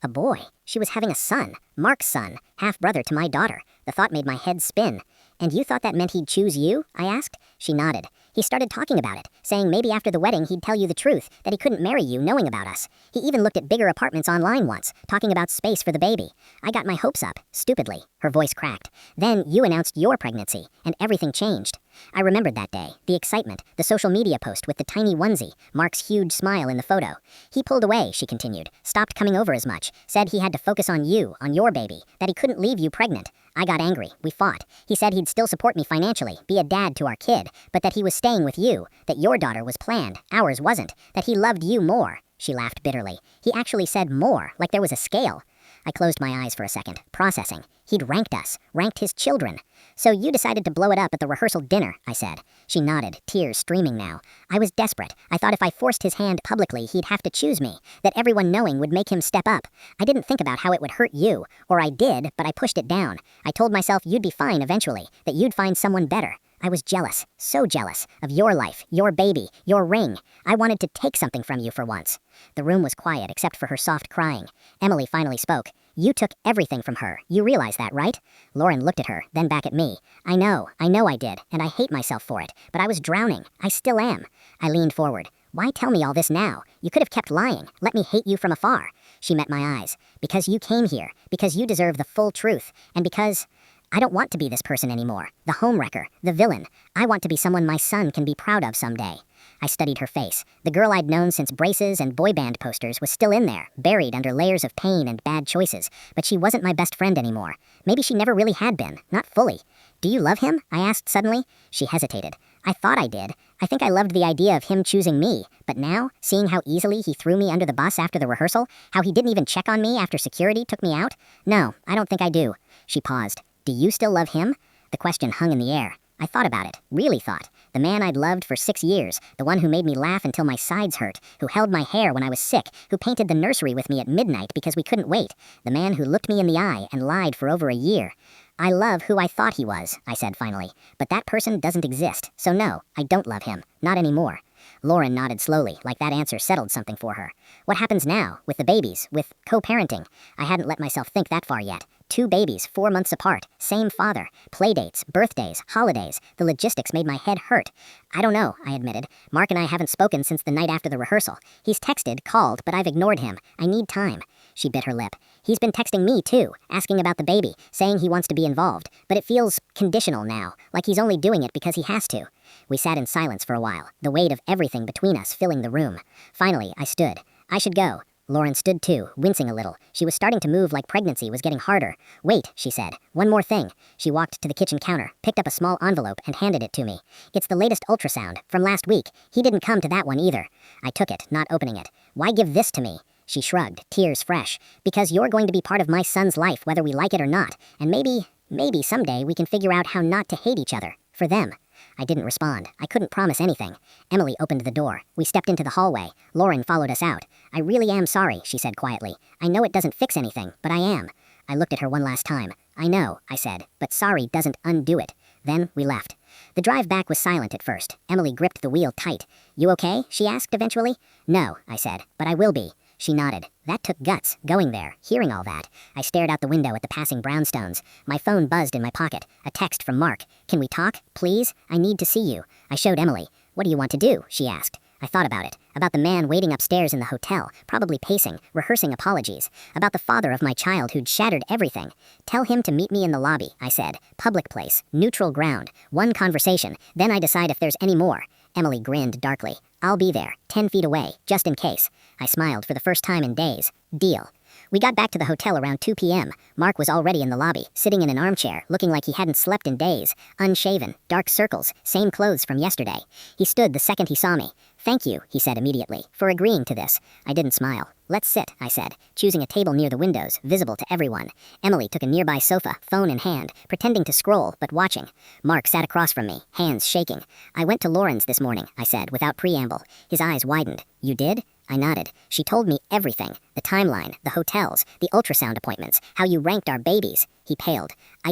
A boy? She was having a son, Mark's son, half-brother to my daughter. The thought made my head spin. And you thought that meant he'd choose you? I asked. She nodded. He started talking about it, saying maybe after the wedding he'd tell you the truth, that he couldn't marry you knowing about us. He even looked at bigger apartments online once, talking about space for the baby. I got my hopes up, stupidly. Her voice cracked. Then you announced your pregnancy, and everything changed. I remembered that day, the excitement, the social media post with the tiny onesie, Mark's huge smile in the photo. He pulled away, she continued, stopped coming over as much, said he had to focus on you, on your baby, that he couldn't leave you pregnant. I got angry. We fought. He said he'd still support me financially, be a dad to our kid, but that he was staying with you, that your daughter was planned, ours wasn't, that he loved you more. She laughed bitterly. He actually said more, like there was a scale. I closed my eyes for a second, processing. He'd ranked us, ranked his children. So you decided to blow it up at the rehearsal dinner, I said. She nodded, tears streaming now. I was desperate. I thought if I forced his hand publicly, he'd have to choose me, that everyone knowing would make him step up. I didn't think about how it would hurt you, or I did, but I pushed it down. I told myself you'd be fine eventually, that you'd find someone better. I was jealous, so jealous, of your life, your baby, your ring. I wanted to take something from you for once. The room was quiet except for her soft crying. Emily finally spoke. You took everything from her. You realize that, right? Lauren looked at her, then back at me. I know I did, and I hate myself for it, but I was drowning. I still am. I leaned forward. Why tell me all this now? You could have kept lying. Let me hate you from afar. She met my eyes. Because you came here. Because you deserve the full truth. And because I don't want to be this person anymore. The homewrecker. The villain. I want to be someone my son can be proud of someday. I studied her face. The girl I'd known since braces and boy band posters was still in there, buried under layers of pain and bad choices. But she wasn't my best friend anymore. Maybe she never really had been. Not fully. Do you love him? I asked suddenly. She hesitated. I thought I did. I think I loved the idea of him choosing me. But now, seeing how easily he threw me under the bus after the rehearsal, how he didn't even check on me after security took me out, no, I don't think I do. She paused. Do you still love him? The question hung in the air. I thought about it, really thought. The man I'd loved for 6 years, the one who made me laugh until my sides hurt, who held my hair when I was sick, who painted the nursery with me at midnight because we couldn't wait, the man who looked me in the eye and lied for over a year. I love who I thought he was, I said finally, but that person doesn't exist, so no, I don't love him, not anymore. Lauren nodded slowly, like that answer settled something for her. What happens now, with the babies, with co-parenting? I hadn't let myself think that far yet. 2 babies, 4 months apart, same father, playdates, birthdays, holidays. The logistics made my head hurt. I don't know, I admitted. Mark and I haven't spoken since the night after the rehearsal. He's texted, called, but I've ignored him. I need time. She bit her lip. He's been texting me too, asking about the baby, saying he wants to be involved, but it feels conditional now, like he's only doing it because he has to. We sat in silence for a while, the weight of everything between us filling the room. Finally, I stood. I should go. Lauren stood too, wincing a little. She was starting to move like pregnancy was getting harder. Wait, she said. One more thing. She walked to the kitchen counter, picked up a small envelope, and handed it to me. It's the latest ultrasound, from last week. He didn't come to that one either. I took it, not opening it. Why give this to me? She shrugged, tears fresh. Because you're going to be part of my son's life whether we like it or not. And maybe someday we can figure out how not to hate each other. For them. I didn't respond. I couldn't promise anything. Emily opened the door. We stepped into the hallway. Lauren followed us out. I really am sorry, she said quietly. I know it doesn't fix anything, but I am. I looked at her one last time. I know, I said, but sorry doesn't undo it. Then we left. The drive back was silent at first. Emily gripped the wheel tight. You okay? She asked eventually. No, I said, but I will be. She nodded. That took guts, going there, hearing all that. I stared out the window at the passing brownstones. My phone buzzed in my pocket. A text from Mark. Can we talk, please? I need to see you. I showed Emily. What do you want to do? She asked. I thought about it. About the man waiting upstairs in the hotel, probably pacing, rehearsing apologies. About the father of my child who'd shattered everything. Tell him to meet me in the lobby, I said. Public place, neutral ground, one conversation, then I decide if there's any more. Emily grinned darkly. I'll be there, 10 feet away, just in case. I smiled for the first time in days. Deal. We got back to the hotel around 2 p.m. Mark was already in the lobby, sitting in an armchair, looking like he hadn't slept in days. Unshaven, dark circles, same clothes from yesterday. He stood the second he saw me. Thank you, he said immediately, for agreeing to this. I didn't smile. Let's sit, I said, choosing a table near the windows, visible to everyone. Emily took a nearby sofa, phone in hand, pretending to scroll, but watching. Mark sat across from me, hands shaking. I went to Lauren's this morning, I said, without preamble. His eyes widened. You did? I nodded. She told me everything. The timeline, the hotels, the ultrasound appointments, how you ranked our babies. He paled. I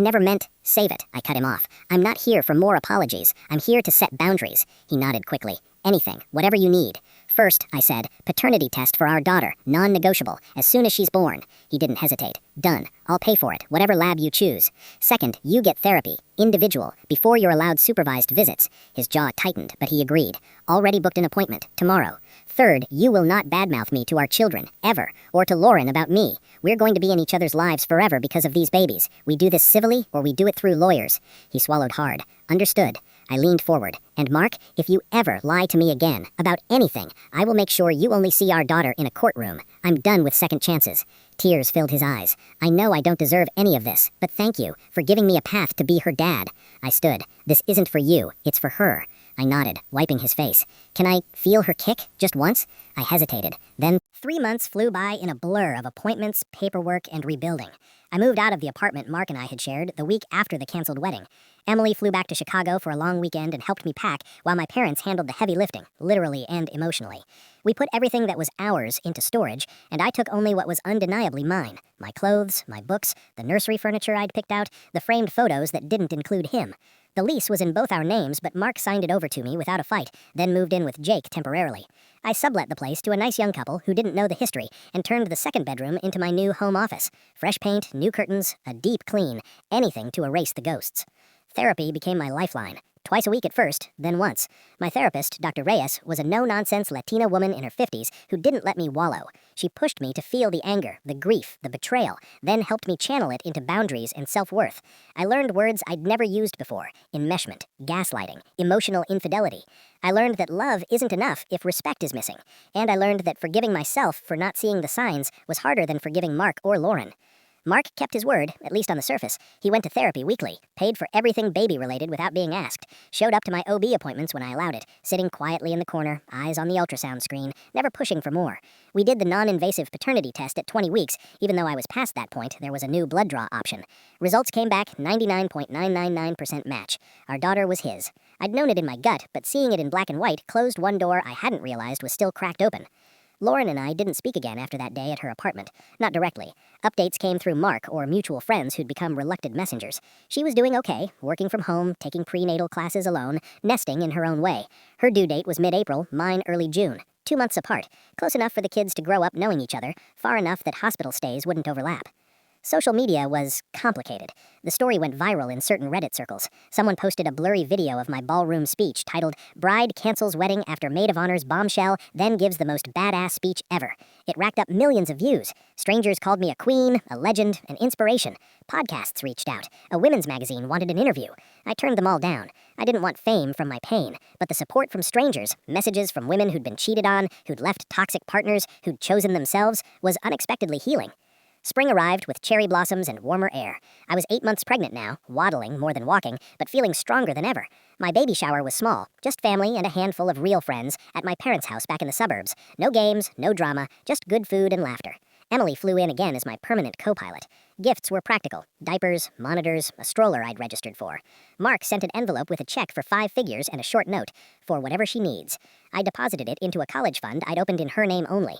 never meant, save it, I cut him off. I'm not here for more apologies. I'm here to set boundaries. He nodded quickly. Anything, whatever you need. First, I said, paternity test for our daughter, non-negotiable, as soon as she's born. He didn't hesitate. Done. I'll pay for it, whatever lab you choose. Second, you get therapy, individual, before you're allowed supervised visits. His jaw tightened, but he agreed. Already booked an appointment, tomorrow. Third, you will not badmouth me to our children, ever, or to Lauren about me. We're going to be in each other's lives forever because of these babies. We do this civilly, or we do it through lawyers. He swallowed hard. Understood. I leaned forward. And Mark, if you ever lie to me again, about anything, I will make sure you only see our daughter in a courtroom. I'm done with second chances. Tears filled his eyes. I know I don't deserve any of this, but thank you for giving me a path to be her dad. I stood. This isn't for you, it's for her. I nodded, wiping his face. Can I feel her kick, just once? I hesitated. Then 3 months flew by in a blur of appointments, paperwork, and rebuilding. I moved out of the apartment Mark and I had shared the week after the canceled wedding. Emily flew back to Chicago for a long weekend and helped me pack while my parents handled the heavy lifting, literally and emotionally. We put everything that was ours into storage, and I took only what was undeniably mine. My clothes, my books, the nursery furniture I'd picked out, the framed photos that didn't include him. The lease was in both our names, but Mark signed it over to me without a fight, then moved in with Jake temporarily. I sublet the place to a nice young couple who didn't know the history and turned the second bedroom into my new home office. Fresh paint, new curtains, a deep clean, anything to erase the ghosts. Therapy became my lifeline. Twice a week at first, then once. My therapist, Dr. Reyes, was a no-nonsense Latina woman in her 50s who didn't let me wallow. She pushed me to feel the anger, the grief, the betrayal, then helped me channel it into boundaries and self-worth. I learned words I'd never used before: enmeshment, gaslighting, emotional infidelity. I learned that love isn't enough if respect is missing. And I learned that forgiving myself for not seeing the signs was harder than forgiving Mark or Lauren. Mark kept his word, at least on the surface. He went to therapy weekly, paid for everything baby-related without being asked, showed up to my OB appointments when I allowed it, sitting quietly in the corner, eyes on the ultrasound screen, never pushing for more. We did the non-invasive paternity test at 20 weeks. Even though I was past that point, there was a new blood draw option. Results came back 99.999% match. Our daughter was his. I'd known it in my gut, but seeing it in black and white closed one door I hadn't realized was still cracked open. Lauren and I didn't speak again after that day at her apartment. Not directly. Updates came through Mark or mutual friends who'd become reluctant messengers. She was doing okay, working from home, taking prenatal classes alone, nesting in her own way. Her due date was mid-April, mine early June. 2 months apart. Close enough for the kids to grow up knowing each other, far enough that hospital stays wouldn't overlap. Social media was complicated. The story went viral in certain Reddit circles. Someone posted a blurry video of my ballroom speech titled, "Bride Cancels Wedding After Maid of Honor's Bombshell, Then Gives the Most Badass Speech Ever." It racked up millions of views. Strangers called me a queen, a legend, an inspiration. Podcasts reached out. A women's magazine wanted an interview. I turned them all down. I didn't want fame from my pain, but the support from strangers, messages from women who'd been cheated on, who'd left toxic partners, who'd chosen themselves, was unexpectedly healing. Spring arrived with cherry blossoms and warmer air. I was 8 months pregnant now, waddling more than walking, but feeling stronger than ever. My baby shower was small, just family and a handful of real friends at my parents' house back in the suburbs. No games, no drama, just good food and laughter. Emily flew in again as my permanent co-pilot. Gifts were practical: diapers, monitors, a stroller I'd registered for. Mark sent an envelope with a check for 5 figures and a short note, for whatever she needs. I deposited it into a college fund I'd opened in her name only.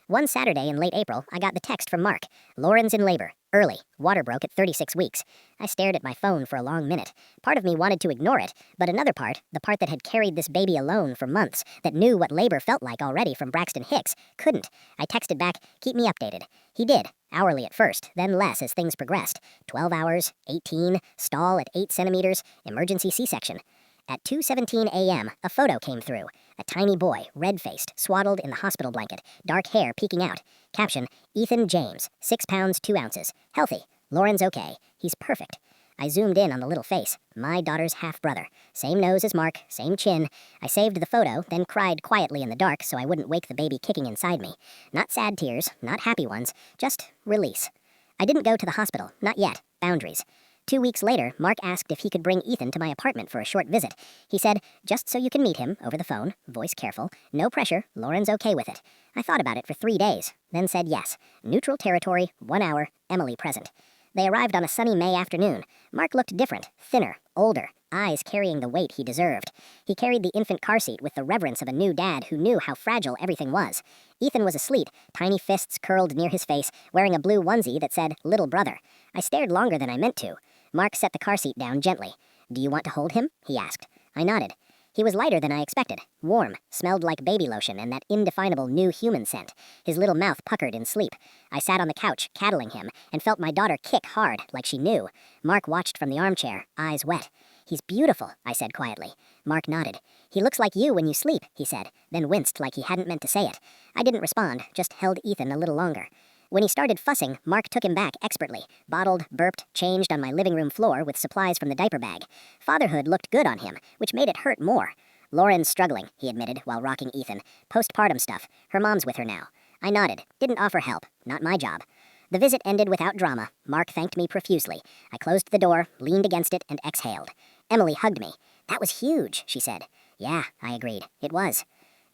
One Saturday in late April, I got the text from Mark. Lauren's in labor. Early. Water broke at 36 weeks. I stared at my phone for a long minute. Part of me wanted to ignore it, but another part, the part that had carried this baby alone for months, that knew what labor felt like already from Braxton Hicks, couldn't. I texted back, "Keep me updated." He did. Hourly at first, then less as things progressed. 12 hours, 18, stall at 8 centimeters, emergency C-section. At 2:17 a.m., a photo came through. A tiny boy, red-faced, swaddled in the hospital blanket, dark hair peeking out. Caption, "Ethan James, 6 pounds 2 ounces. Healthy. Lauren's okay. He's perfect." I zoomed in on the little face. My daughter's half-brother. Same nose as Mark, same chin. I saved the photo, then cried quietly in the dark so I wouldn't wake the baby kicking inside me. Not sad tears, not happy ones, just release. I didn't go to the hospital, not yet. Boundaries. 2 weeks later, Mark asked if he could bring Ethan to my apartment for a short visit. He said, "Just so you can meet him, over the phone, voice careful, no pressure, Lauren's okay with it." I thought about it for 3 days, then said yes. Neutral territory, 1 hour, Emily present. They arrived on a sunny May afternoon. Mark looked different, thinner, older, eyes carrying the weight he deserved. He carried the infant car seat with the reverence of a new dad who knew how fragile everything was. Ethan was asleep, tiny fists curled near his face, wearing a blue onesie that said, "Little Brother." I stared longer than I meant to. Mark set the car seat down gently. "Do you want to hold him?" he asked. I nodded. He was lighter than I expected, warm, smelled like baby lotion and that indefinable new human scent. His little mouth puckered in sleep. I sat on the couch, caddling him, and felt my daughter kick hard, like she knew. Mark watched from the armchair, eyes wet. "He's beautiful," I said quietly. Mark nodded. "He looks like you when you sleep," he said, then winced like he hadn't meant to say it. I didn't respond, just held Ethan a little longer. When he started fussing, Mark took him back expertly. Bottled, burped, changed on my living room floor with supplies from the diaper bag. Fatherhood looked good on him, which made it hurt more. "Lauren's struggling," he admitted while rocking Ethan. "Postpartum stuff. Her mom's with her now." I nodded. Didn't offer help. Not my job. The visit ended without drama. Mark thanked me profusely. I closed the door, leaned against it, and exhaled. Emily hugged me. "That was huge," she said. "Yeah," I agreed. "It was."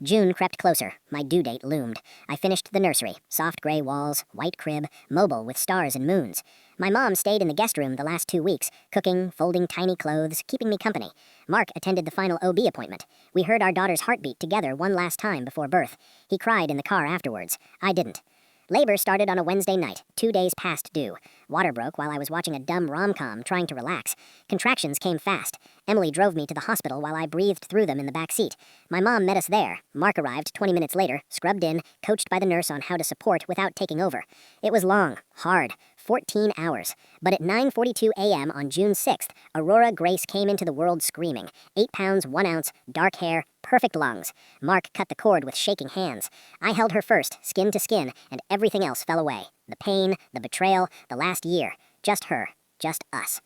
June crept closer. My due date loomed. I finished the nursery. Soft gray walls, white crib, mobile with stars and moons. My mom stayed in the guest room the last 2 weeks, cooking, folding tiny clothes, keeping me company. Mark attended the final OB appointment. We heard our daughter's heartbeat together one last time before birth. He cried in the car afterwards. I didn't. Labor started on a Wednesday night, 2 days past due. Water broke while I was watching a dumb rom-com trying to relax. Contractions came fast. Emily drove me to the hospital while I breathed through them in the back seat. My mom met us there. Mark arrived 20 minutes later, scrubbed in, coached by the nurse on how to support without taking over. It was long, hard, 14 hours. But at 9:42 a.m. on June 6th, Aurora Grace came into the world screaming. 8 pounds, 1 ounce, dark hair, perfect lungs. Mark cut the cord with shaking hands. I held her first, skin to skin, and everything else fell away. The pain, the betrayal, the last year. Just her. Just us.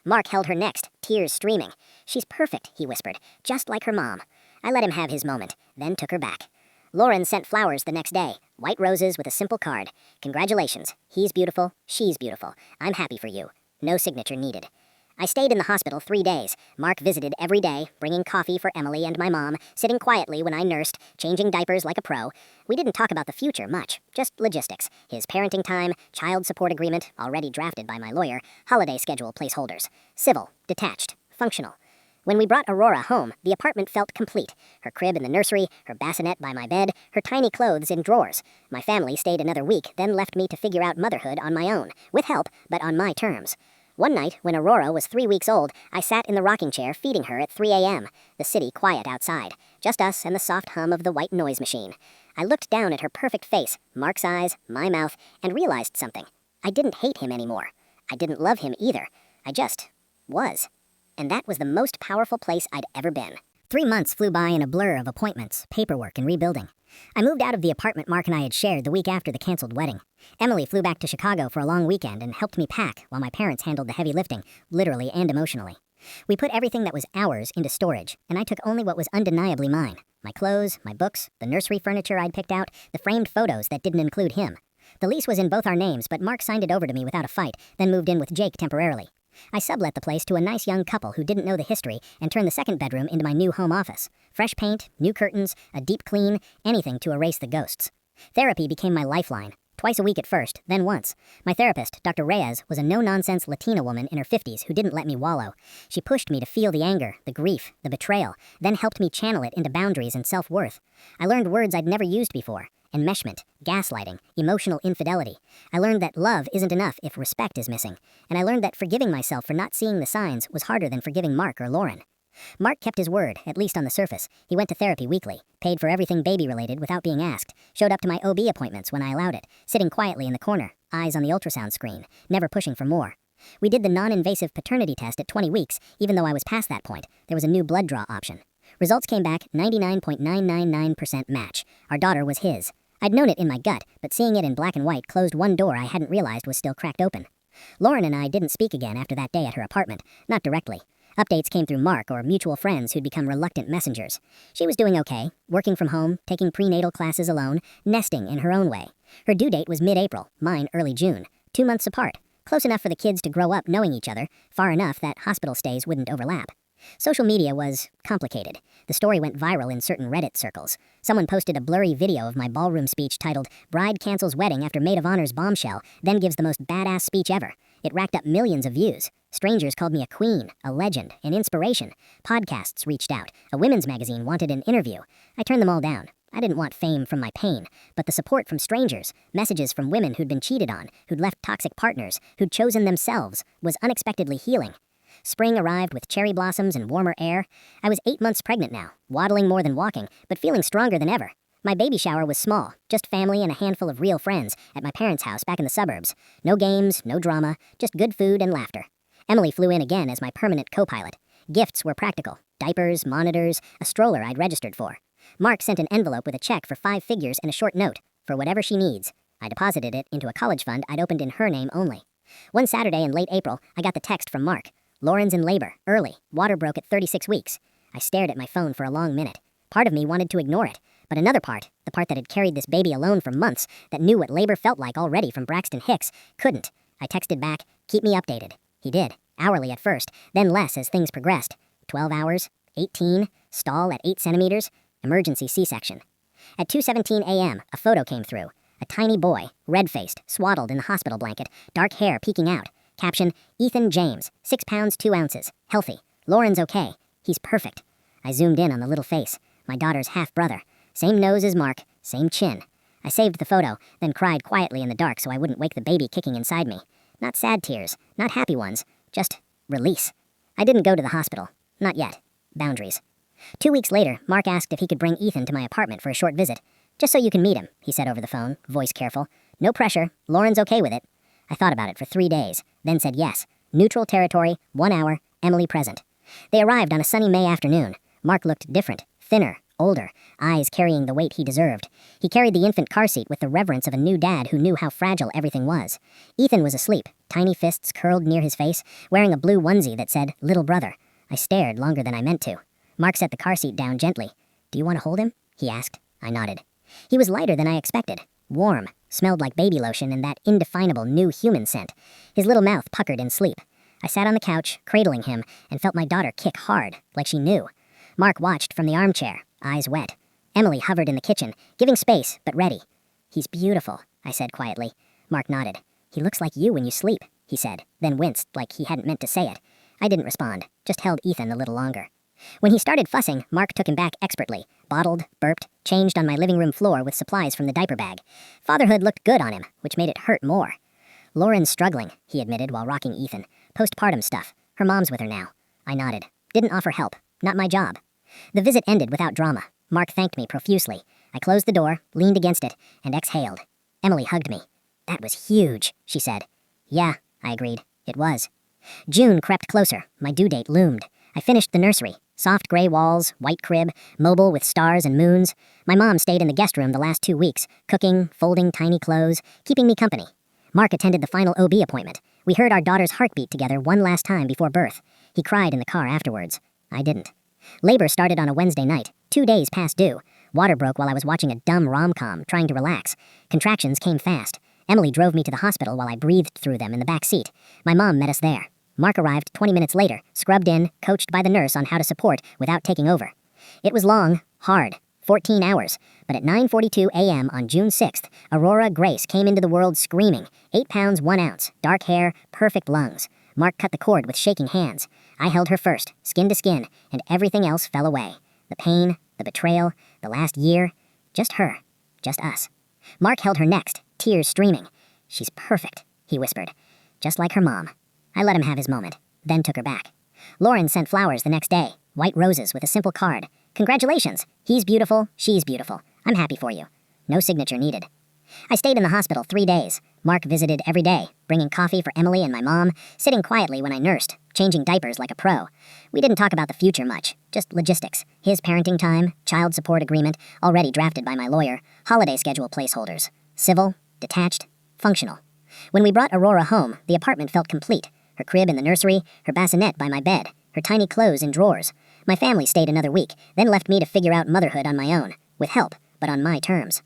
Mark held her next, tears streaming. "She's perfect," he whispered, "just like her mom." I let him have his moment, then took her back. Lauren sent flowers the next day, white roses with a simple card. "Congratulations. He's beautiful. She's beautiful. I'm happy for you." No signature needed. I stayed in the hospital 3 days. Mark visited every day, bringing coffee for Emily and my mom, sitting quietly when I nursed, changing diapers like a pro. We didn't talk about the future much, just logistics. His parenting time, child support agreement, already drafted by my lawyer, holiday schedule placeholders. Civil, detached, functional. When we brought Aurora home, the apartment felt complete. Her crib in the nursery, her bassinet by my bed, her tiny clothes in drawers. My family stayed another week, then left me to figure out motherhood on my own, with help, but on my terms. One night, when Aurora was 3 weeks old, I sat in the rocking chair feeding her at 3 a.m., the city quiet outside, just us and the soft hum of the white noise machine. I looked down at her perfect face, Mark's eyes, my mouth, and realized something. I didn't hate him anymore. I didn't love him either. I just was. And that was the most powerful place I'd ever been. 3 months flew by in a blur of appointments, paperwork, and rebuilding. I moved out of the apartment Mark and I had shared the week after the canceled wedding. Emily flew back to Chicago for a long weekend and helped me pack while my parents handled the heavy lifting, literally and emotionally. We put everything that was ours into storage, and I took only what was undeniably mine. My clothes, my books, the nursery furniture I'd picked out, the framed photos that didn't include him. The lease was in both our names, but Mark signed it over to me without a fight, then moved in with Jake temporarily. I sublet the place to a nice young couple who didn't know the history and turned the second bedroom into my new home office. Fresh paint, new curtains, a deep clean, anything to erase the ghosts. Therapy became my lifeline. Twice a week at first, then once. My therapist, Dr. Reyes, was a no-nonsense Latina woman in her 50s who didn't let me wallow. She pushed me to feel the anger, the grief, the betrayal, then helped me channel it into boundaries and self-worth. I learned words I'd never used before. Enmeshment, gaslighting, emotional infidelity. I learned that love isn't enough if respect is missing. And I learned that forgiving myself for not seeing the signs was harder than forgiving Mark or Lauren. Mark kept his word, at least on the surface. He went to therapy weekly, paid for everything baby-related without being asked, showed up to my OB appointments when I allowed it, sitting quietly in the corner, eyes on the ultrasound screen, never pushing for more. We did the non-invasive paternity test at 20 weeks, even though I was past that point. There was a new blood draw option. Results came back 99.999% match. Our daughter was his. I'd known it in my gut, but seeing it in black and white closed one door I hadn't realized was still cracked open. Lauren and I didn't speak again after that day at her apartment, not directly. Updates came through Mark or mutual friends who'd become reluctant messengers. She was doing okay, working from home, taking prenatal classes alone, nesting in her own way. Her due date was mid-April, mine early June, 2 months apart. Close enough for the kids to grow up knowing each other, far enough that hospital stays wouldn't overlap. Social media was complicated. The story went viral in certain Reddit circles. Someone posted a blurry video of my ballroom speech titled, "Bride Cancels Wedding After Maid of Honor's Bombshell, Then Gives the Most Badass Speech Ever." It racked up millions of views. Strangers called me a queen, a legend, an inspiration. Podcasts reached out. A women's magazine wanted an interview. I turned them all down. I didn't want fame from my pain, but the support from strangers, messages from women who'd been cheated on, who'd left toxic partners, who'd chosen themselves, was unexpectedly healing. Spring arrived with cherry blossoms and warmer air. I was 8 months pregnant now, waddling more than walking, but feeling stronger than ever. My baby shower was small, just family and a handful of real friends at my parents' house back in the suburbs. No games, no drama, just good food and laughter. Emily flew in again as my permanent co-pilot. Gifts were practical. Diapers, monitors, a stroller I'd registered for. Mark sent an envelope with a check for 5 figures and a short note, for whatever she needs. I deposited it into a college fund I'd opened in her name only. One Saturday in late April, I got the text from Mark. Lauren's in labor, early, water broke at 36 weeks. I stared at my phone for a long minute. Part of me wanted to ignore it, but another part, the part that had carried this baby alone for months, that knew what labor felt like already from Braxton Hicks, couldn't. I texted back, keep me updated. He did, hourly at first, then less as things progressed. 12 hours, 18, stall at 8 centimeters, emergency C-section. At 2:17 a.m., a photo came through. A tiny boy, red-faced, swaddled in the hospital blanket, dark hair peeking out. Caption, Ethan James, 6 pounds 2 ounces, healthy. Lauren's okay. He's perfect. I zoomed in on the little face, my daughter's half-brother. Same nose as Mark, same chin. I saved the photo, then cried quietly in the dark so I wouldn't wake the baby kicking inside me. Not sad tears, not happy ones, just release. I didn't go to the hospital. Not yet. Boundaries. 2 weeks later, Mark asked if he could bring Ethan to my apartment for a short visit. Just so you can meet him, he said over the phone, voice careful. No pressure. Lauren's okay with it. I thought about it for 3 days, then said yes. Neutral territory, 1 hour, Emily present. They arrived on a sunny May afternoon. Mark looked different, thinner, older, eyes carrying the weight he deserved. He carried the infant car seat with the reverence of a new dad who knew how fragile everything was. Ethan was asleep, tiny fists curled near his face, wearing a blue onesie that said, Little Brother. I stared longer than I meant to. Mark set the car seat down gently. Do you want to hold him? He asked. I nodded. He was lighter than I expected. Warm, smelled like baby lotion and that indefinable new human scent. His little mouth puckered in sleep. I sat on the couch, cradling him, and felt my daughter kick hard, like she knew. Mark watched from the armchair, eyes wet. Emily hovered in the kitchen, giving space, but ready. He's beautiful, I said quietly. Mark nodded. He looks like you when you sleep, he said, then winced like he hadn't meant to say it. I didn't respond, just held Ethan a little longer. When he started fussing, Mark took him back expertly, bottled, burped, changed on my living room floor with supplies from the diaper bag. Fatherhood looked good on him, which made it hurt more. Lauren's struggling, he admitted while rocking Ethan. Postpartum stuff. Her mom's with her now. I nodded. Didn't offer help. Not my job. The visit ended without drama. Mark thanked me profusely. I closed the door, leaned against it, and exhaled. Emily hugged me. That was huge, she said. Yeah, I agreed. It was. June crept closer. My due date loomed. I finished the nursery. Soft gray walls, white crib, mobile with stars and moons. My mom stayed in the guest room the last 2 weeks, cooking, folding tiny clothes, keeping me company. Mark attended the final OB appointment. We heard our daughter's heartbeat together one last time before birth. He cried in the car afterwards. I didn't. Labor started on a Wednesday night, 2 days past due. Water broke while I was watching a dumb rom-com, trying to relax. Contractions came fast. Emily drove me to the hospital while I breathed through them in the back seat. My mom met us there. Mark arrived 20 minutes later, scrubbed in, coached by the nurse on how to support without taking over. It was long, hard, 14 hours, but at 9:42 a.m. on June 6th, Aurora Grace came into the world screaming, 8 pounds 1 ounce, dark hair, perfect lungs. Mark cut the cord with shaking hands. I held her first, skin to skin, and everything else fell away. The pain, the betrayal, the last year, just her, just us. Mark held her next, tears streaming. She's perfect, he whispered, just like her mom. I let him have his moment, then took her back. Lauren sent flowers the next day, white roses with a simple card. Congratulations, he's beautiful, she's beautiful. I'm happy for you. No signature needed. I stayed in the hospital 3 days. Mark visited every day, bringing coffee for Emily and my mom, sitting quietly when I nursed, changing diapers like a pro. We didn't talk about the future much, just logistics. His parenting time, child support agreement, already drafted by my lawyer, holiday schedule placeholders. Civil, detached, functional. When we brought Aurora home, the apartment felt complete. Her crib in the nursery, her bassinet by my bed, her tiny clothes in drawers. My family stayed another week, then left me to figure out motherhood on my own, with help, but on my terms.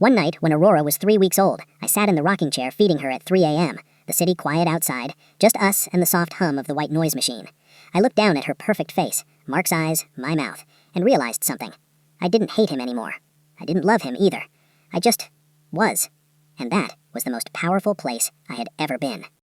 One night, when Aurora was 3 weeks old, I sat in the rocking chair feeding her at 3 a.m., the city quiet outside, just us and the soft hum of the white noise machine. I looked down at her perfect face, Mark's eyes, my mouth, and realized something. I didn't hate him anymore. I didn't love him either. I just was. And that was the most powerful place I had ever been.